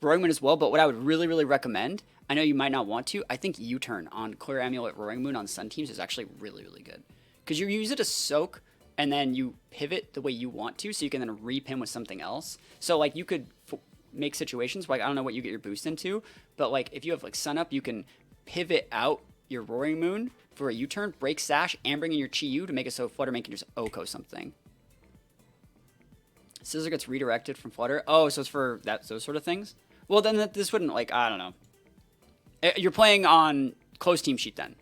Roaring Moon as well, but what I would really, really recommend... I know you might not want to. I think U-Turn on Clear Amulet Roaring Moon on Sun teams is actually really, really good. Because you use it to soak, and then you pivot the way you want to, so you can then repin with something else. So, like, you could make situations, like, I don't know what you get your boost into, but, like, if you have, like, Sun Up, you can pivot out your Roaring Moon for a U-Turn, break Sash, and bring in your Chi-Yu to make it so Flutter Mane can just Oko something. Scizor gets redirected from Flutter. Oh, so it's for those sort of things? Well, then this wouldn't, like, I don't know. You're playing on closed team sheet then.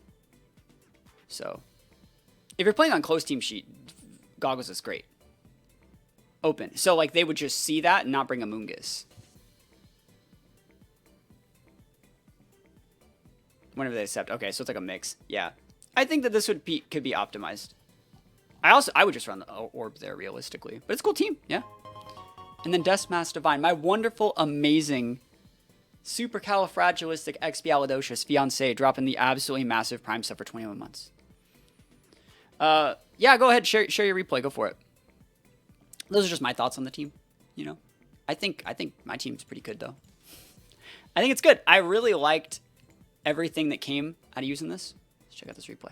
So, if you're playing on closed team sheet, Goggles is great. Open. So, like, they would just see that and not bring a Amoonguss. Whenever they accept. Okay, so it's like a mix. Yeah. I think that this could be optimized. I would just run the orb there realistically. But it's a cool team, yeah. And then Duskmask Divine. My wonderful, amazing... Supercalifragilisticexpialidocious fiance dropping the absolutely massive Prime stuff for 21 months. Yeah, go ahead, share your replay, go for it. Those are just my thoughts on the team, you know. I think my team's pretty good though. I think it's good. I really liked everything that came out of using this. Let's check out this replay.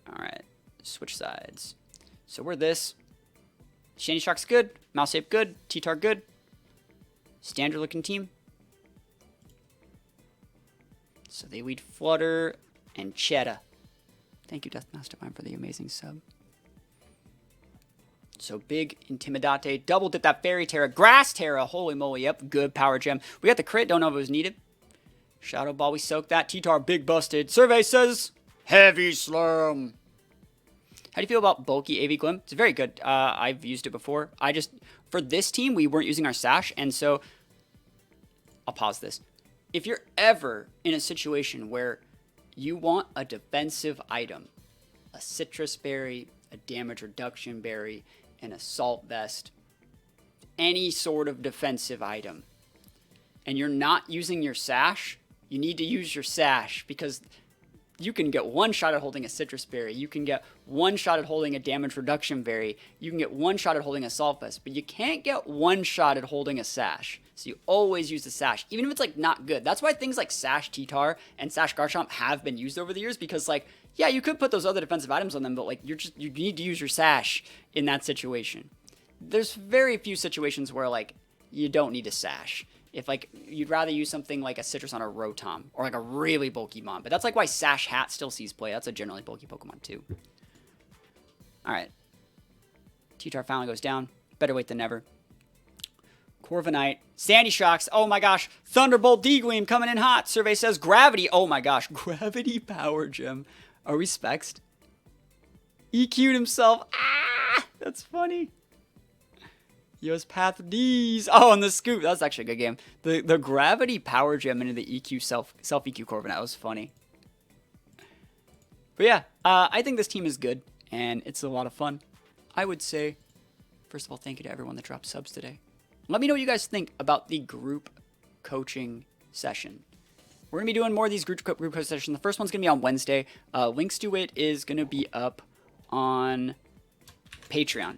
All right, switch sides. So we're this. Shiny Shock's good. Mouse Ape good. T-Tar good. Standard looking team. So they lead Flutter and Cheddar. Thank you, Duskmask Divine, for the amazing sub. So big Intimidate. Double dip that Fairy Terra. Grass Terra. Holy moly. Yep. Good Power Gem. We got the crit. Don't know if it was needed. Shadow Ball. We soaked that. T-Tar big busted. Survey says Heavy Slam. How do you feel about bulky AV Glim? It's very good. I've used it before. For this team, we weren't using our Sash, and so I'll pause this. If you're ever in a situation where you want a defensive item, a Citrus Berry, a Damage Reduction Berry, an Assault Vest, any sort of defensive item, and you're not using your Sash, you need to use your Sash because... You can get one shot at holding a Citrus Berry. You can get one shot at holding a Damage Reduction Berry. You can get one shot at holding a Assault Vest. But you can't get one shot at holding a Sash. So you always use the Sash, even if it's, like, not good. That's why things like Sash T-Tar and Sash Garchomp have been used over the years. Because, like, yeah, you could put those other defensive items on them. But, like, you need to use your Sash in that situation. There's very few situations where, like, you don't need a Sash. If, like, you'd rather use something like a Citrus on a Rotom or, like, a really bulky Mon. But that's, like, why Sash Hat still sees play. That's a generally bulky Pokemon, too. All right. T-Tar finally goes down. Better wait than never. Corviknight. Sandy Shocks. Oh, my gosh. Thunderbolt D-Gleam coming in hot. Survey says Gravity. Oh, my gosh. Gravity Power Gem. Are we spexed? EQ'd himself. Ah! That's funny. Yo's Path D's. Oh, and the Scoop. That was actually a good game. The Gravity Power Gem into the EQ self EQ Corviknight. That was funny. But yeah, I think this team is good, and it's a lot of fun. I would say, first of all, thank you to everyone that dropped subs today. Let me know what you guys think about the group coaching session. We're going to be doing more of these group coaching sessions. The first one's going to be on Wednesday. Links to it is going to be up on Patreon.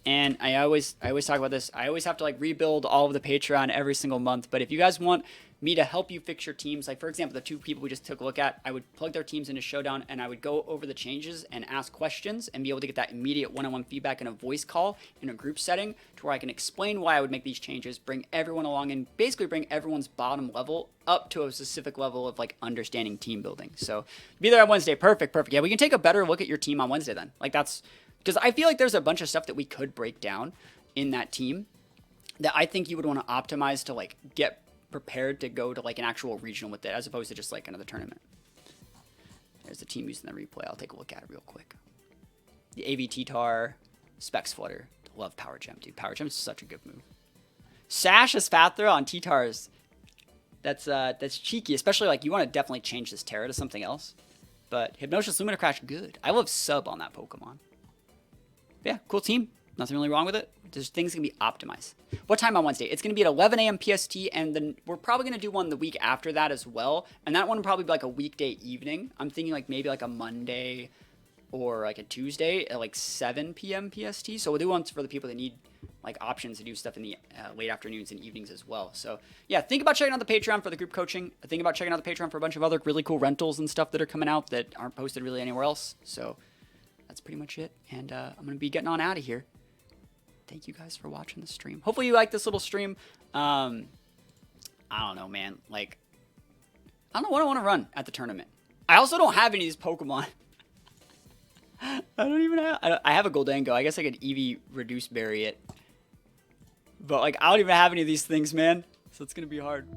And I always talk about this. I always have to like rebuild all of the Patreon every single month. But if you guys want me to help you fix your teams, like for example, the 2 people we just took a look at, I would plug their teams into Showdown and I would go over the changes and ask questions and be able to get that immediate one-on-one feedback in a voice call in a group setting to where I can explain why I would make these changes, bring everyone along, and basically bring everyone's bottom level up to a specific level of like understanding team building. So be there on Wednesday. Perfect. Yeah, we can take a better look at your team on Wednesday then. Like that's because I feel like there's a bunch of stuff that we could break down in that team that I think you would want to optimize to like get prepared to go to like an actual regional with it as opposed to just like another tournament. There's the team using the replay. I'll take a look at it real quick. The AV Tar, Specs Flutter. Love Power Gem, dude. Power Gem is such a good move. Sash as Fat Throw on T-Tars. That's cheeky, especially like you want to definitely change this Terra to something else. But Hypnosis Lumina Crash, good. I love Sub on that Pokemon. Yeah, cool team. Nothing really wrong with it. There's things going to be optimized. What time on Wednesday? It's going to be at 11 a.m. PST, and then we're probably going to do one the week after that as well. And that one will probably be like a weekday evening. I'm thinking like maybe like a Monday or like a Tuesday at like 7 p.m. PST. So we'll do ones for the people that need like options to do stuff in the late afternoons and evenings as well. So yeah, think about checking out the Patreon for the group coaching. Think about checking out the Patreon for a bunch of other really cool rentals and stuff that are coming out that aren't posted really anywhere else. So that's pretty much it. And I'm going to be getting on out of here. Thank you guys for watching the stream. Hopefully you like this little stream. I don't know, man. Like, I don't know what I want to run at the tournament. I also don't have any of these Pokemon. I don't even have... I have a Goldango. I guess I could EV Reduce Berry it. But, like, I don't even have any of these things, man. So it's going to be hard.